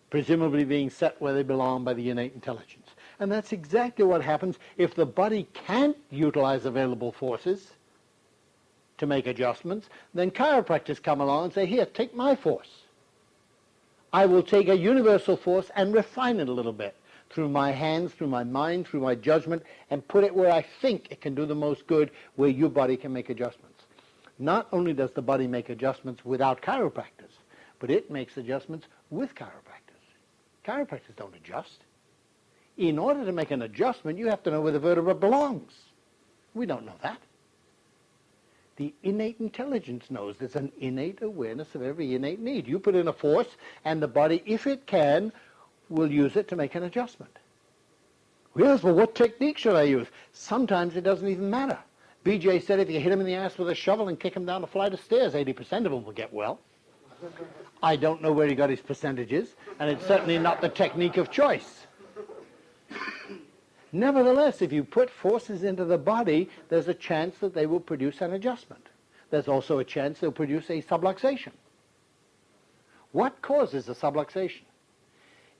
presumably being set where they belong by the innate intelligence. And that's exactly what happens if the body can't utilize available forces to make adjustments. Then chiropractors come along and say, here, take my force. I will take a universal force and refine it a little bit through my hands, through my mind, through my judgment, and put it where I think it can do the most good, where your body can make adjustments. Not only does the body make adjustments without chiropractors, but it makes adjustments with chiropractors. Chiropractors don't adjust. In order to make an adjustment, you have to know where the vertebra belongs. We don't know that. The innate intelligence knows. There's an innate awareness of every innate need. You put in a force, and the body, if it can, will use it to make an adjustment. Yes, well, what technique should I use? Sometimes it doesn't even matter. BJ said if you hit him in the ass with a shovel and kick him down a flight of stairs, 80% of them will get well. I don't know where he got his percentages, and it's certainly not the technique of choice. Nevertheless, if you put forces into the body, there's a chance that they will produce an adjustment. There's also a chance they'll produce a subluxation. What causes a subluxation?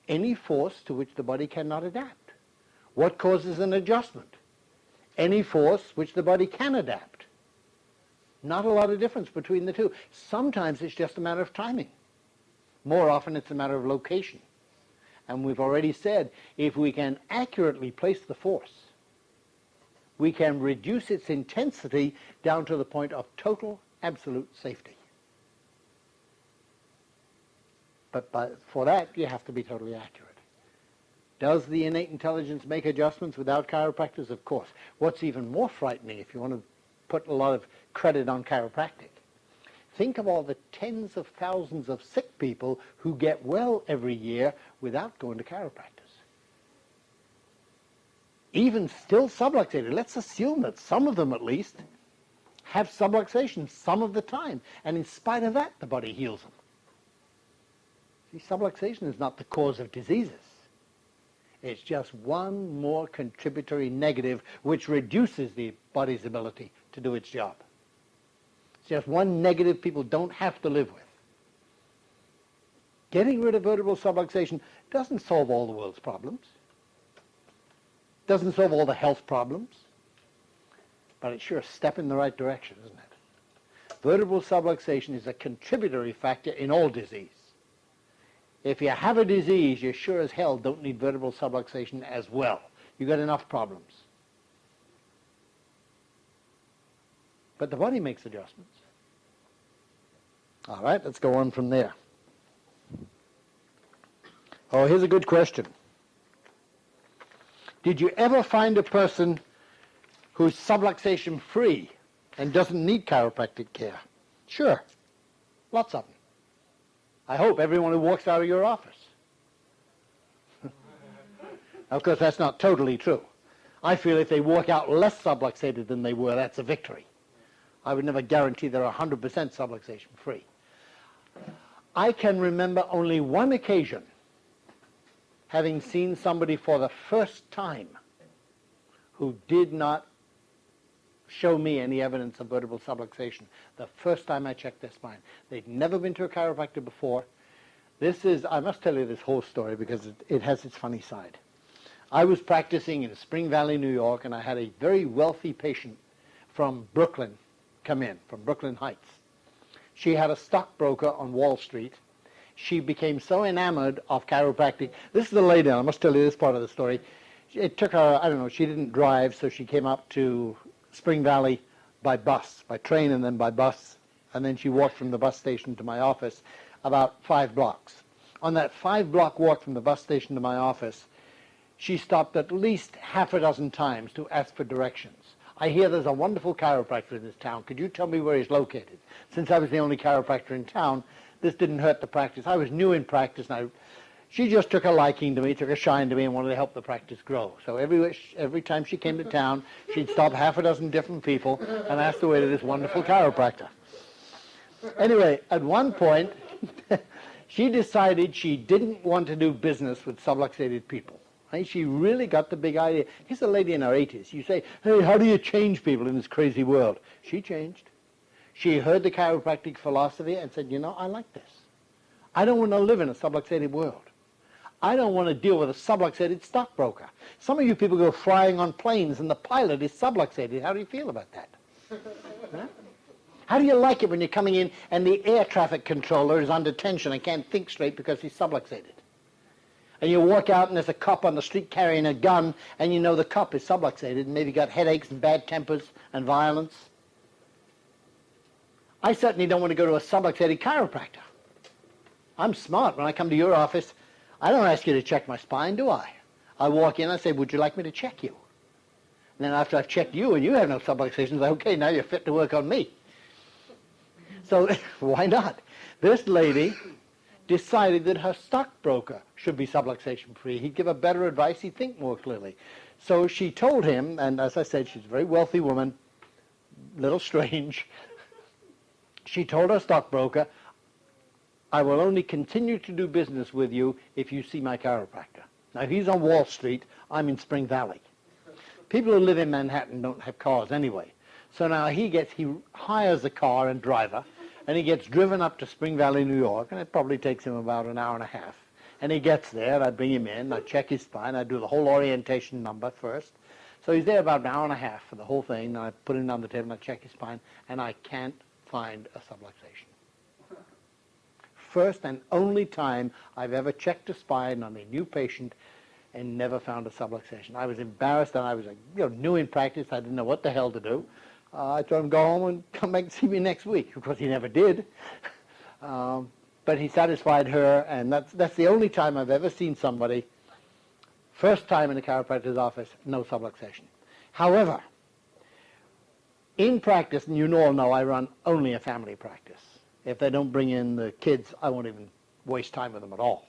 Any force to which the body cannot adapt. What causes an adjustment? Any force which the body can adapt. Not a lot of difference between the two. Sometimes it's just a matter of timing. More often it's a matter of location. And we've already said, if we can accurately place the force, we can reduce its intensity down to the point of total, absolute safety. But for that, you have to be totally accurate. Does the innate intelligence make adjustments without chiropractors? Of course. What's even more frightening, if you want to put a lot of credit on chiropractic, think of all the tens of thousands of sick people who get well every year without going to chiropractors. Even still subluxated. Let's assume that some of them at least have subluxation some of the time, and in spite of that, the body heals them. See, subluxation is not the cause of diseases. It's just one more contributory negative which reduces the body's ability to do its job. It's just one negative people don't have to live with. Getting rid of vertebral subluxation doesn't solve all the world's problems. Doesn't solve all the health problems. But it's sure a step in the right direction, isn't it? Vertebral subluxation is a contributory factor in all disease. If you have a disease, you sure as hell don't need vertebral subluxation as well. You've got enough problems. But the body makes adjustments. All right, let's go on from there. Oh, here's a good question. Did you ever find a person who's subluxation free and doesn't need chiropractic care? Sure, lots of them. I hope everyone who walks out of your office. Of course, that's not totally true. I feel if they walk out less subluxated than they were, that's a victory. I would never guarantee they're 100% subluxation free. I can remember only one occasion having seen somebody for the first time who did not show me any evidence of vertebral subluxation the first time I checked their spine. They'd never been to a chiropractor before. I must tell you this whole story because it has its funny side. I was practicing in Spring Valley, New York, and I had a very wealthy patient from Brooklyn come in, from Brooklyn Heights. She had a stockbroker on Wall Street. She became so enamored of chiropractic. This is the lady, I must tell you this part of the story. It took her, I don't know, she didn't drive, so she came up to Spring Valley by bus, by train and then by bus, and then she walked from the bus station to my office about 5 blocks. On that 5-block walk from the bus station to my office, she stopped at least half a dozen times to ask for directions. I hear there's a wonderful chiropractor in this town. Could you tell me where he's located? Since I was the only chiropractor in town, this didn't hurt the practice. I was new in practice, and she just took a liking to me, took a shine to me, and wanted to help the practice grow. So every time she came to town, she'd stop half a dozen different people and ask the way to this wonderful chiropractor. Anyway, at one point, she decided she didn't want to do business with subluxated people. Right? She really got the big idea. Here's a lady in her 80s. You say, hey, how do you change people in this crazy world? She changed. She heard the chiropractic philosophy and said, you know, I like this. I don't want to live in a subluxated world. I don't want to deal with a subluxated stockbroker. Some of you people go flying on planes and the pilot is subluxated. How do you feel about that? Huh? How do you like it when you're coming in and the air traffic controller is under tension and can't think straight because he's subluxated? And you walk out and there's a cop on the street carrying a gun and you know the cop is subluxated and maybe got headaches and bad tempers and violence. I certainly don't want to go to a subluxated chiropractor. I'm smart. When I come to your office, I don't ask you to check my spine, do I? I walk in, I say, would you like me to check you? And then after I've checked you and you have no subluxations, I say, okay, now you're fit to work on me. So why not? This lady decided that her stockbroker should be subluxation free. He'd give her better advice, he'd think more clearly. So she told him, and as I said, she's a very wealthy woman, little strange. She told her stockbroker, I will only continue to do business with you if you see my chiropractor. Now, he's on Wall Street, I'm in Spring Valley. People who live in Manhattan don't have cars anyway. So now he hires a car and driver, and he gets driven up to Spring Valley, New York, and it probably takes him about an hour and a half. And he gets there, and I bring him in, I check his spine, I do the whole orientation number first. So he's there about an hour and a half for the whole thing, and I put him on the table, and I check his spine, and I can't find a subluxation. First and only time I've ever checked a spine on a new patient and never found a subluxation. I was embarrassed, and I was new in practice. I didn't know what the hell to do. I told him, go home and come back and see me next week. Of course, he never did. But he satisfied her, and that's the only time I've ever seen somebody, first time in a chiropractor's office, no subluxation. However, in practice, and you all know I run only a family practice. If they don't bring in the kids, I won't even waste time with them at all.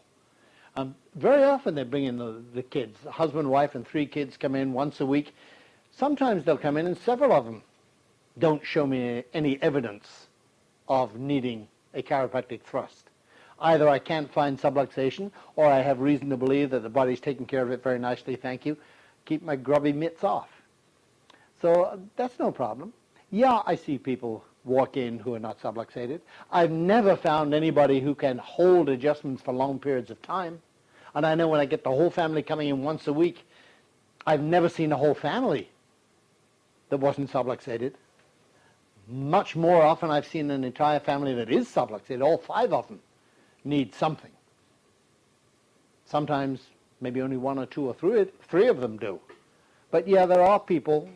Very often they bring in the kids. The husband, wife, and 3 kids come in once a week. Sometimes they'll come in and several of them don't show me any evidence of needing a chiropractic thrust. Either I can't find subluxation, or I have reason to believe that the body's taking care of it very nicely, thank you. Keep my grubby mitts off. So that's no problem. Yeah, I see people walk in who are not subluxated. I've never found anybody who can hold adjustments for long periods of time. And I know when I get the whole family coming in once a week, I've never seen a whole family that wasn't subluxated. Much more often I've seen an entire family that is subluxated. All 5 of them need something. Sometimes maybe only one or two or three of them do. But yeah, there are people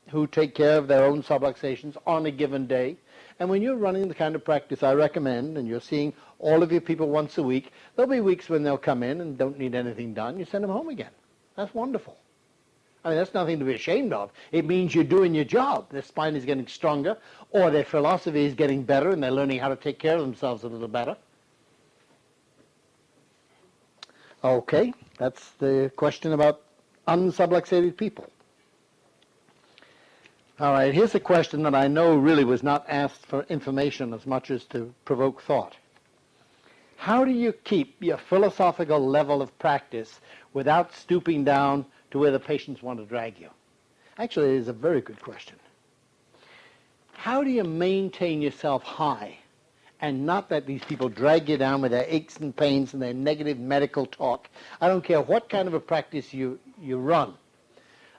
who take care of their own subluxations on a given day. And when you're running the kind of practice I recommend, and you're seeing all of your people once a week, there'll be weeks when they'll come in and don't need anything done. You send them home again. That's wonderful. I mean, that's nothing to be ashamed of. It means you're doing your job. Their spine is getting stronger, or their philosophy is getting better, and they're learning how to take care of themselves a little better. Okay, that's the question about unsubluxated people. All right, here's a question that I know really was not asked for information as much as to provoke thought. How do you keep your philosophical level of practice without stooping down to where the patients want to drag you? Actually, it is a very good question. How do you maintain yourself high and not let these people drag you down with their aches and pains and their negative medical talk? I don't care what kind of a practice you run.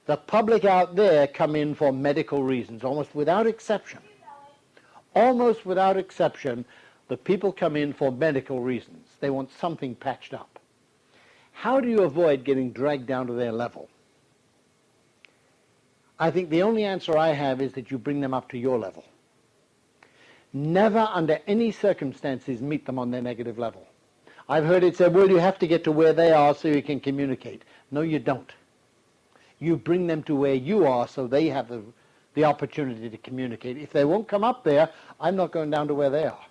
The public out there come in for medical reasons, almost without exception. Almost without exception, the people come in for medical reasons. They want something patched up. How do you avoid getting dragged down to their level? I think the only answer I have is that you bring them up to your level. Never under any circumstances meet them on their negative level. I've heard it said, well, you have to get to where they are so you can communicate. No, you don't. You bring them to where you are so they have the opportunity to communicate. If they won't come up there, I'm not going down to where they are.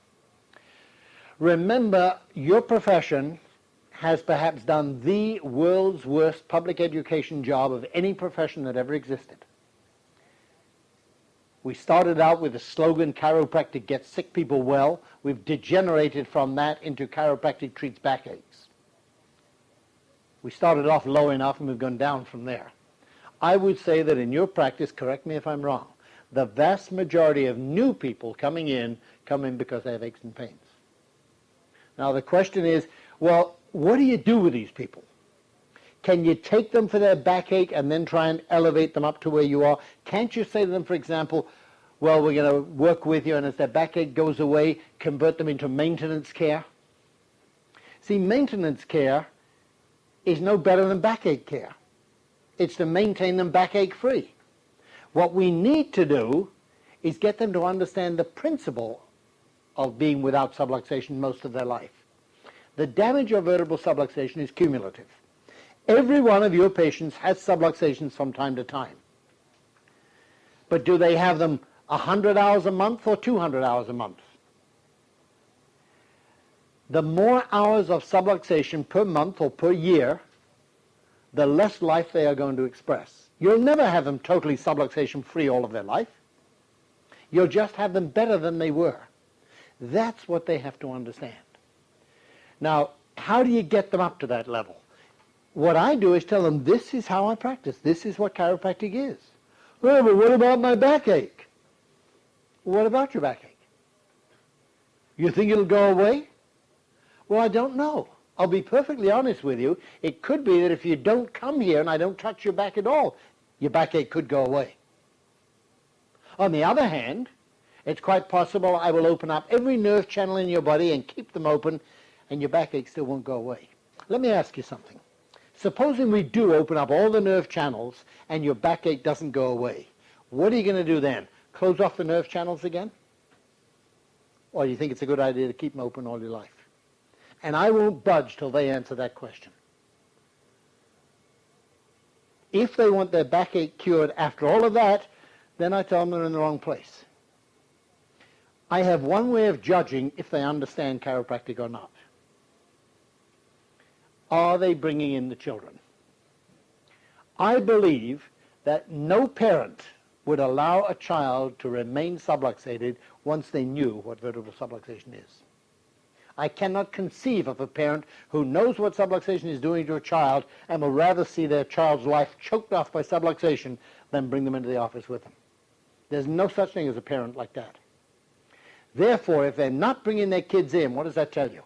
Remember, your profession has perhaps done the world's worst public education job of any profession that ever existed. We started out with the slogan, chiropractic gets sick people well. We've degenerated from that into chiropractic treats backaches. We started off low enough and we've gone down from there. I would say that in your practice, correct me if I'm wrong, the vast majority of new people come in because they have aches and pains. Now the question is, well, what do you do with these people? Can you take them for their backache and then try and elevate them up to where you are? Can't you say to them, for example, well, we're going to work with you, and as their backache goes away, convert them into maintenance care? See, maintenance care is no better than backache care. It's to maintain them backache-free. What we need to do is get them to understand the principle of being without subluxation most of their life. The damage of vertebral subluxation is cumulative. Every one of your patients has subluxations from time to time. But do they have them 100 hours a month or 200 hours a month? The more hours of subluxation per month or per year, the less life they are going to express. You'll never have them totally subluxation free all of their life. You'll just have them better than they were. That's what they have to understand. Now, how do you get them up to that level? What I do is tell them, this is how I practice. This is what chiropractic is. Well, but what about my backache? What about your backache? You think it'll go away? Well, I don't know. I'll be perfectly honest with you. It could be that if you don't come here and I don't touch your back at all, your backache could go away. On the other hand, it's quite possible I will open up every nerve channel in your body and keep them open, and your backache still won't go away. Let me ask you something. Supposing we do open up all the nerve channels and your backache doesn't go away, what are you going to do then? Close off the nerve channels again? Or do you think it's a good idea to keep them open all your life? And I won't budge till they answer that question. If they want their backache cured after all of that, then I tell them they're in the wrong place. I have one way of judging if they understand chiropractic or not. Are they bringing in the children? I believe that no parent would allow a child to remain subluxated once they knew what vertebral subluxation is. I cannot conceive of a parent who knows what subluxation is doing to a child and will rather see their child's life choked off by subluxation than bring them into the office with them. There's no such thing as a parent like that. Therefore, if they're not bringing their kids in, what does that tell you?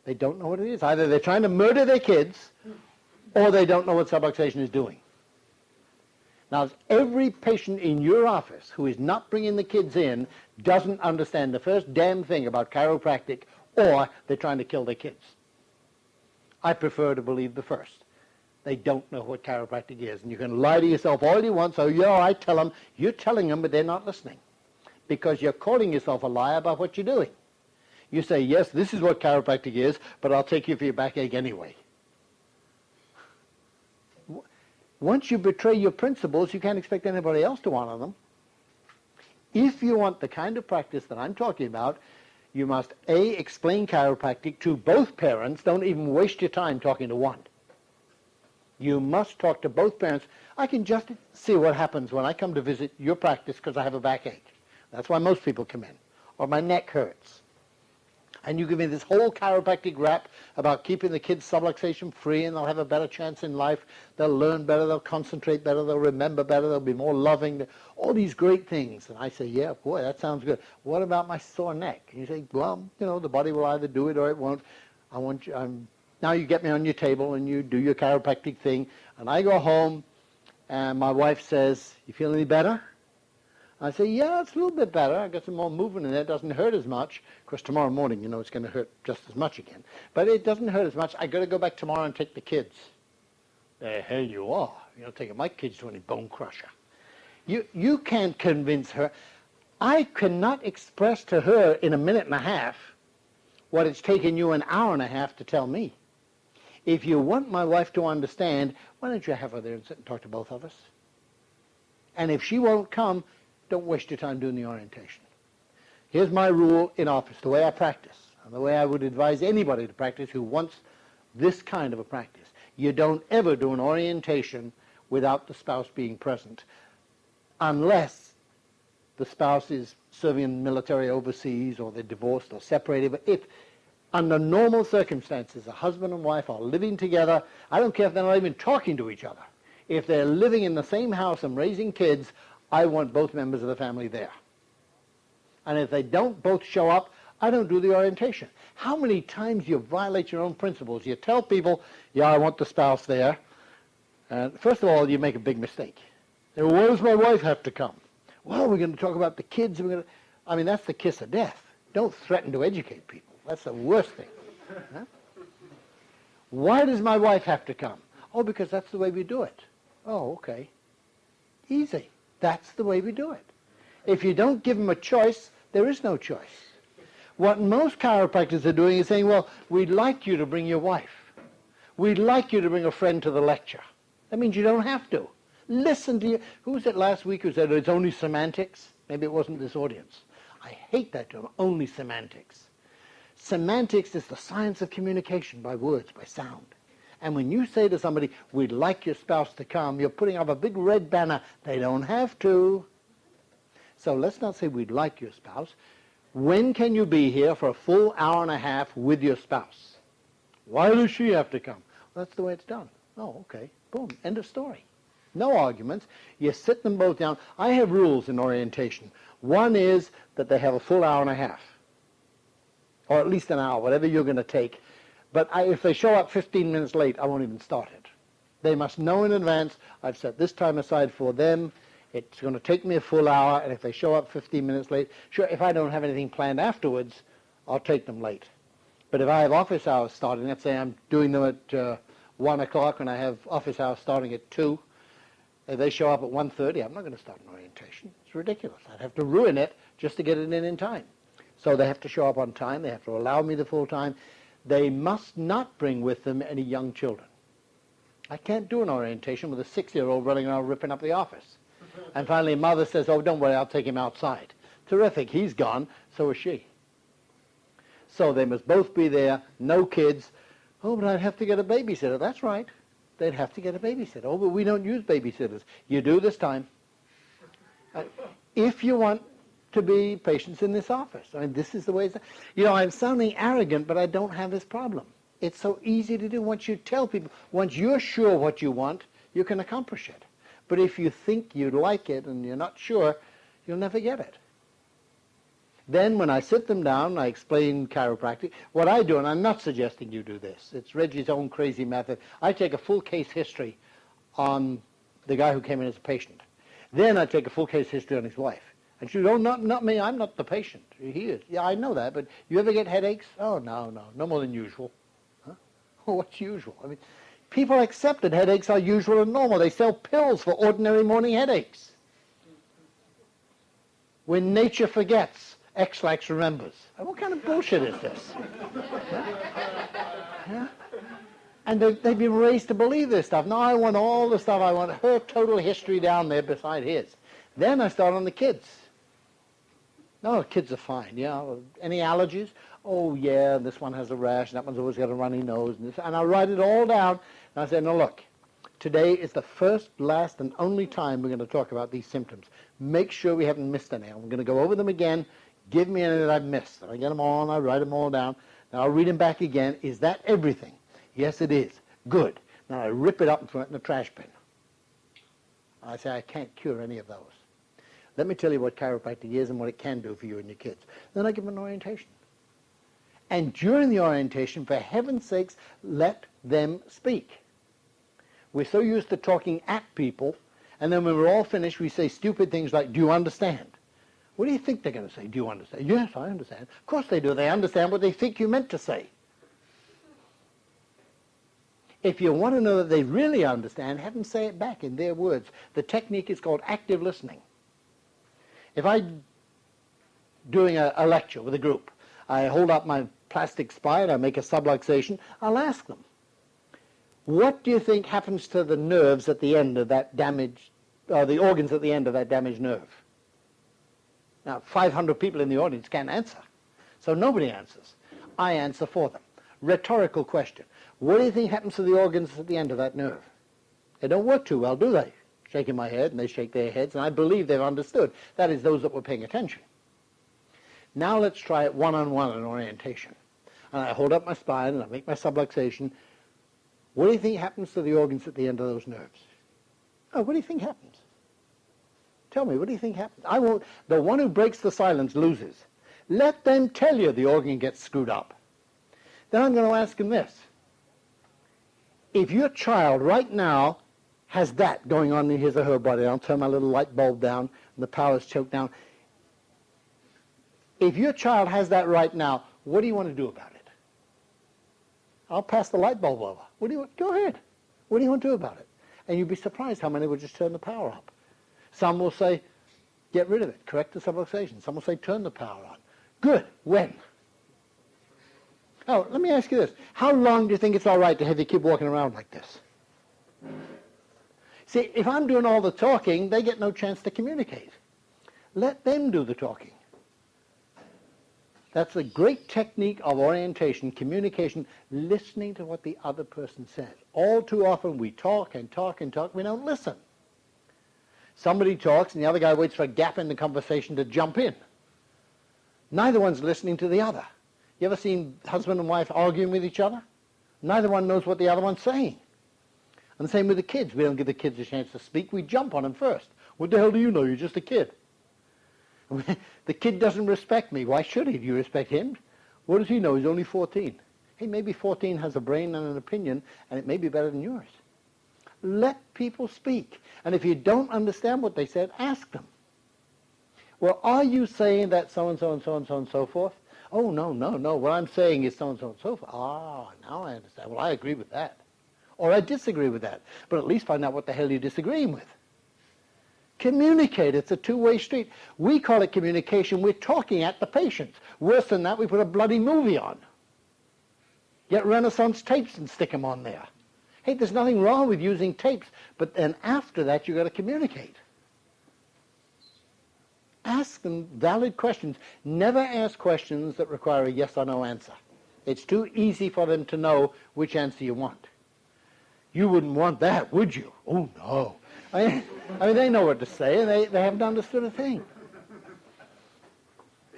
They don't know what it is. Either they're trying to murder their kids or they don't know what subluxation is doing. Now, every patient in your office who is not bringing the kids in doesn't understand the first damn thing about chiropractic, or they're trying to kill their kids. I prefer to believe the first. They don't know what chiropractic is. And you can lie to yourself all you want. So, yeah, I tell them. You're telling them, but they're not listening. Because you're calling yourself a liar about what you're doing. You say, yes, this is what chiropractic is, but I'll take you for your backache anyway. Once you betray your principles, you can't expect anybody else to honor them. If you want the kind of practice that I'm talking about, you must, A, explain chiropractic to both parents. Don't even waste your time talking to one. You must talk to both parents. I can just see what happens when I come to visit your practice because I have a backache. That's why most people come in. Or my neck hurts. And you give me this whole chiropractic rap about keeping the kids' subluxation free, and they'll have a better chance in life. They'll learn better, they'll concentrate better, they'll remember better, they'll be more loving. All these great things. And I say, yeah, boy, that sounds good. What about my sore neck? And you say, well, the body will either do it or it won't. Now you get me on your table and you do your chiropractic thing. And I go home and my wife says, you feel any better? I say, yeah, it's a little bit better. I got some more movement in there. It doesn't hurt as much. Of course, tomorrow morning, it's going to hurt just as much again. But it doesn't hurt as much. I got to go back tomorrow and take the kids. The hell you are. You're not taking my kids to any bone crusher. You can't convince her. I cannot express to her in a minute and a half what it's taken you an hour and a half to tell me. If you want my wife to understand, why don't you have her there and sit and talk to both of us? And if she won't come, don't waste your time doing the orientation. Here's my rule in office, the way I practice, and the way I would advise anybody to practice who wants this kind of a practice. You don't ever do an orientation without the spouse being present, unless the spouse is serving in the military overseas, or they're divorced or separated. But if, under normal circumstances, a husband and wife are living together, I don't care if they're not even talking to each other. If they're living in the same house and raising kids, I want both members of the family there. And if they don't both show up, I don't do the orientation. How many times you violate your own principles? You tell people, yeah, I want the spouse there. And first of all, you make a big mistake. Why does my wife have to come? Well, we're going to talk about the kids. That's the kiss of death. Don't threaten to educate people. That's the worst thing. Huh? Why does my wife have to come? Oh, because that's the way we do it. Oh, okay. Easy. That's the way we do it. If you don't give them a choice, there is no choice. What most chiropractors are doing is saying, well, we'd like you to bring your wife. We'd like you to bring a friend to the lecture. That means you don't have to. Listen to you. Who was it last week who said it's only semantics? Maybe it wasn't this audience. I hate that term, only semantics. Semantics is the science of communication by words, by sound. And when you say to somebody, we'd like your spouse to come, you're putting up a big red banner. They don't have to. So let's not say we'd like your spouse. When can you be here for a full hour and a half with your spouse? Why does she have to come? Well, that's the way it's done. Oh, okay. Boom. End of story. No arguments. You sit them both down. I have rules in orientation. One is that they have a full hour and a half, or at least an hour, whatever you're going to take. But if they show up 15 minutes late, I won't even start it. They must know in advance, I've set this time aside for them. It's going to take me a full hour, and if they show up 15 minutes late, sure, if I don't have anything planned afterwards, I'll take them late. But if I have office hours starting, let's say I'm doing them at 1 o'clock and I have office hours starting at 2, if they show up at 1:30, I'm not going to start an orientation. It's ridiculous. I'd have to ruin it just to get it in time. So they have to show up on time. They have to allow me the full time. They must not bring with them any young children. I can't do an orientation with a 6-year-old running around ripping up the office. And finally, mother says, oh, don't worry, I'll take him outside. Terrific, he's gone, so is she. So they must both be there, no kids. Oh, but I'd have to get a babysitter. That's right. They'd have to get a babysitter. Oh, but we don't use babysitters. You do this time. If you want to be patients in this office. This is the way it's done. I'm sounding arrogant, but I don't have this problem. It's so easy to do. Once you tell people, once you're sure what you want, you can accomplish it. But if you think you'd like it and you're not sure, you'll never get it. Then when I sit them down, I explain chiropractic. What I do, and I'm not suggesting you do this, it's Reggie's own crazy method. I take a full case history on the guy who came in as a patient. Then I take a full case history on his wife. And she goes, oh, not me, I'm not the patient. He is. Yeah, I know that, but you ever get headaches? Oh, no more than usual. Huh? What's usual? I mean, people accept that headaches are usual and normal. They sell pills for ordinary morning headaches. When nature forgets, X-Lax remembers. What kind of bullshit is this? Yeah? And they've been raised to believe this stuff. Now I want all the stuff. I want her total history down there beside his. Then I start on the kids. No, the kids are fine. Yeah. Any allergies? Oh, yeah, this one has a rash, and that one's always got a runny nose. And I write it all down, and I say, no, look, today is the first, last, and only time we're going to talk about these symptoms. Make sure we haven't missed any. I'm going to go over them again. Give me any that I've missed. And I get them all, and I write them all down. Now I'll read them back again. Is that everything? Yes, it is. Good. Now I rip it up and throw it in the trash bin. I say, I can't cure any of those. Let me tell you what chiropractic is and what it can do for you and your kids. Then I give them an orientation. And during the orientation, for heaven's sakes, let them speak. We're so used to talking at people, and then when we're all finished, we say stupid things like, do you understand? What do you think they're going to say? Do you understand? Yes, I understand. Of course they do. They understand what they think you meant to say. If you want to know that they really understand, have them say it back in their words. The technique is called active listening. If I'm doing a lecture with a group, I hold up my plastic spine, I make a subluxation, I'll ask them, what do you think happens to the nerves at the end of that damaged, or the organs at the end of that damaged nerve? Now, 500 people in the audience can't answer, so nobody answers. I answer for them. Rhetorical question. What do you think happens to the organs at the end of that nerve? They don't work too well, do they? Shaking my head, and they shake their heads, and I believe they've understood. That is, those that were paying attention. Now let's try it one-on-one in orientation. And I hold up my spine, and I make my subluxation. What do you think happens to the organs at the end of those nerves? Oh, what do you think happens? Tell me, what do you think happens? I won't. The one who breaks the silence loses. Let them tell you the organ gets screwed up. Then I'm going to ask them this. If your child right now has that going on in his or her body, I'll turn my little light bulb down, and the power's choked down. If your child has that right now, what do you want to do about it? I'll pass the light bulb over. What do you want? Go ahead. What do you want to do about it? And you'd be surprised how many will just turn the power up. Some will say, get rid of it, correct the subluxation. Some will say, turn the power on. Good. When? Oh, let me ask you this. How long do you think it's all right to have your kid walking around like this? See, if I'm doing all the talking, they get no chance to communicate. Let them do the talking. That's a great technique of orientation, communication, listening to what the other person says. All too often we talk and talk and talk, we don't listen. Somebody talks and the other guy waits for a gap in the conversation to jump in. Neither one's listening to the other. You ever seen husband and wife arguing with each other? Neither one knows what the other one's saying. And the same with the kids. We don't give the kids a chance to speak. We jump on them first. What the hell do you know? You're just a kid. The kid doesn't respect me. Why should he? Do you respect him? What does he know? He's only 14. Hey, maybe 14 has a brain and an opinion, and it may be better than yours. Let people speak. And if you don't understand what they said, ask them. Well, are you saying that so-and-so and so-and-so and so forth? Oh, no. What I'm saying is so-and-so and so forth. Ah, now I understand. Well, I agree with that. Or I disagree with that. But at least find out what the hell you're disagreeing with. Communicate. It's a two-way street. We call it communication. We're talking at the patients. Worse than that, we put a bloody movie on. Get Renaissance tapes and stick them on there. Hey, there's nothing wrong with using tapes, but then after that, you've got to communicate. Ask them valid questions. Never ask questions that require a yes or no answer. It's too easy for them to know which answer you want. You wouldn't want that, would you? Oh, no. I mean, they know what to say, and they haven't understood a thing.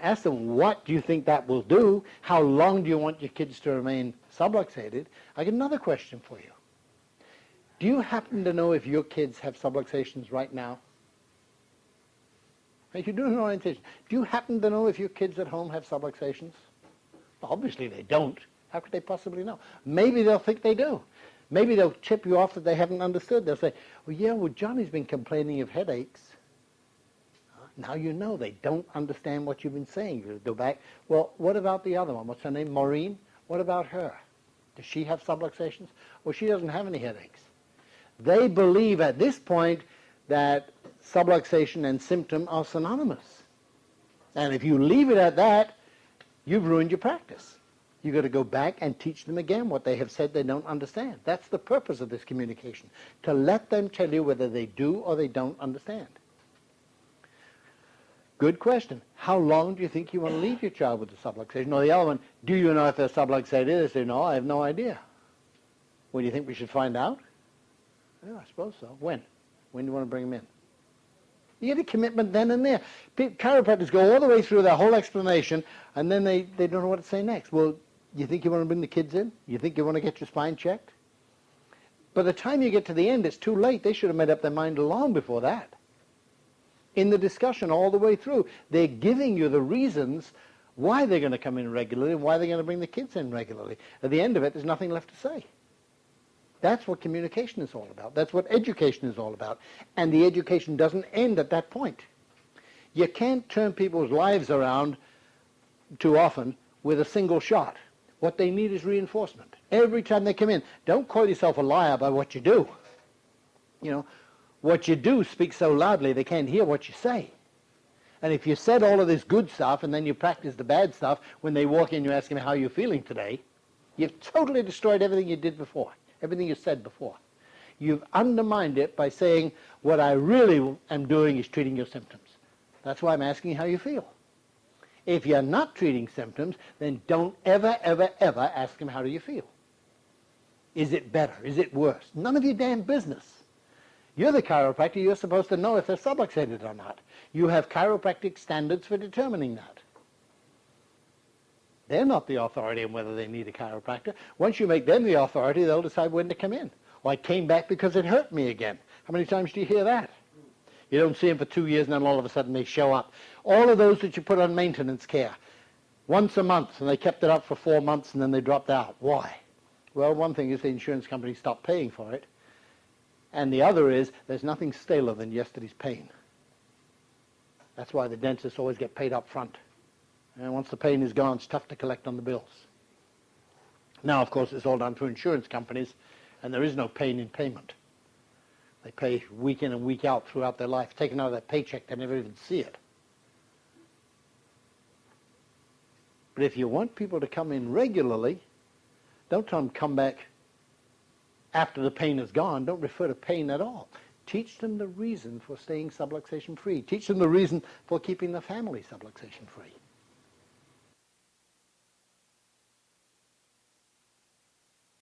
Ask them, what do you think that will do? How long do you want your kids to remain subluxated? I get another question for you. Do you happen to know if your kids have subluxations right now? If you're doing an orientation, do you happen to know if your kids at home have subluxations? Obviously they don't. How could they possibly know? Maybe they'll think they do. Maybe they'll tip you off that they haven't understood. They'll say, well, Johnny's been complaining of headaches. Now you know they don't understand what you've been saying. You go back, well, what about the other one? What's her name? Maureen? What about her? Does she have subluxations? Well, she doesn't have any headaches. They believe at this point that subluxation and symptom are synonymous. And if you leave it at that, you've ruined your practice. You've got to go back and teach them again what they have said they don't understand. That's the purpose of this communication, to let them tell you whether they do or they don't understand. Good question. How long do you think you want to leave your child with the subluxation? Or the other one, do you know if they're subluxated? They say, no, I have no idea. Well, do you think we should find out? Yeah, I suppose so. When? When do you want to bring them in? You get a commitment then and there. Chiropractors go all the way through their whole explanation, and then they don't know what to say next. Well, you think you want to bring the kids in? You think you want to get your spine checked? By the time you get to the end, it's too late. They should have made up their mind long before that. In the discussion all the way through, they're giving you the reasons why they're going to come in regularly and why they're going to bring the kids in regularly. At the end of it, there's nothing left to say. That's what communication is all about. That's what education is all about. And the education doesn't end at that point. You can't turn people's lives around too often with a single shot. What they need is reinforcement. Every time they come in, don't call yourself a liar by what you do. You know, what you do speaks so loudly they can't hear what you say. And if you said all of this good stuff and then you practice the bad stuff, when they walk in you ask them how you're feeling today, you've totally destroyed everything you did before, everything you said before. You've undermined it by saying, what I really am doing is treating your symptoms. That's why I'm asking how you feel. If you're not treating symptoms, then don't ever, ever, ever ask them how do you feel. Is it better? Is it worse? None of your damn business. You're the chiropractor. You're supposed to know if they're subluxated or not. You have chiropractic standards for determining that. They're not the authority on whether they need a chiropractor. Once you make them the authority, they'll decide when to come in. Well, I came back because it hurt me again. How many times do you hear that? You don't see them for 2 years, and then all of a sudden they show up. All of those that you put on maintenance care, once a month, and they kept it up for 4 months, and then they dropped out. Why? Well, one thing is the insurance company stopped paying for it. And the other is, there's nothing staler than yesterday's pain. That's why the dentists always get paid up front. And once the pain is gone, it's tough to collect on the bills. Now, of course, it's all done through insurance companies, and there is no pain in payment. They pay week in and week out throughout their life. Taken out of their paycheck, they never even see it. But if you want people to come in regularly, don't tell them come back after the pain is gone. Don't refer to pain at all. Teach them the reason for staying subluxation free. Teach them the reason for keeping the family subluxation free.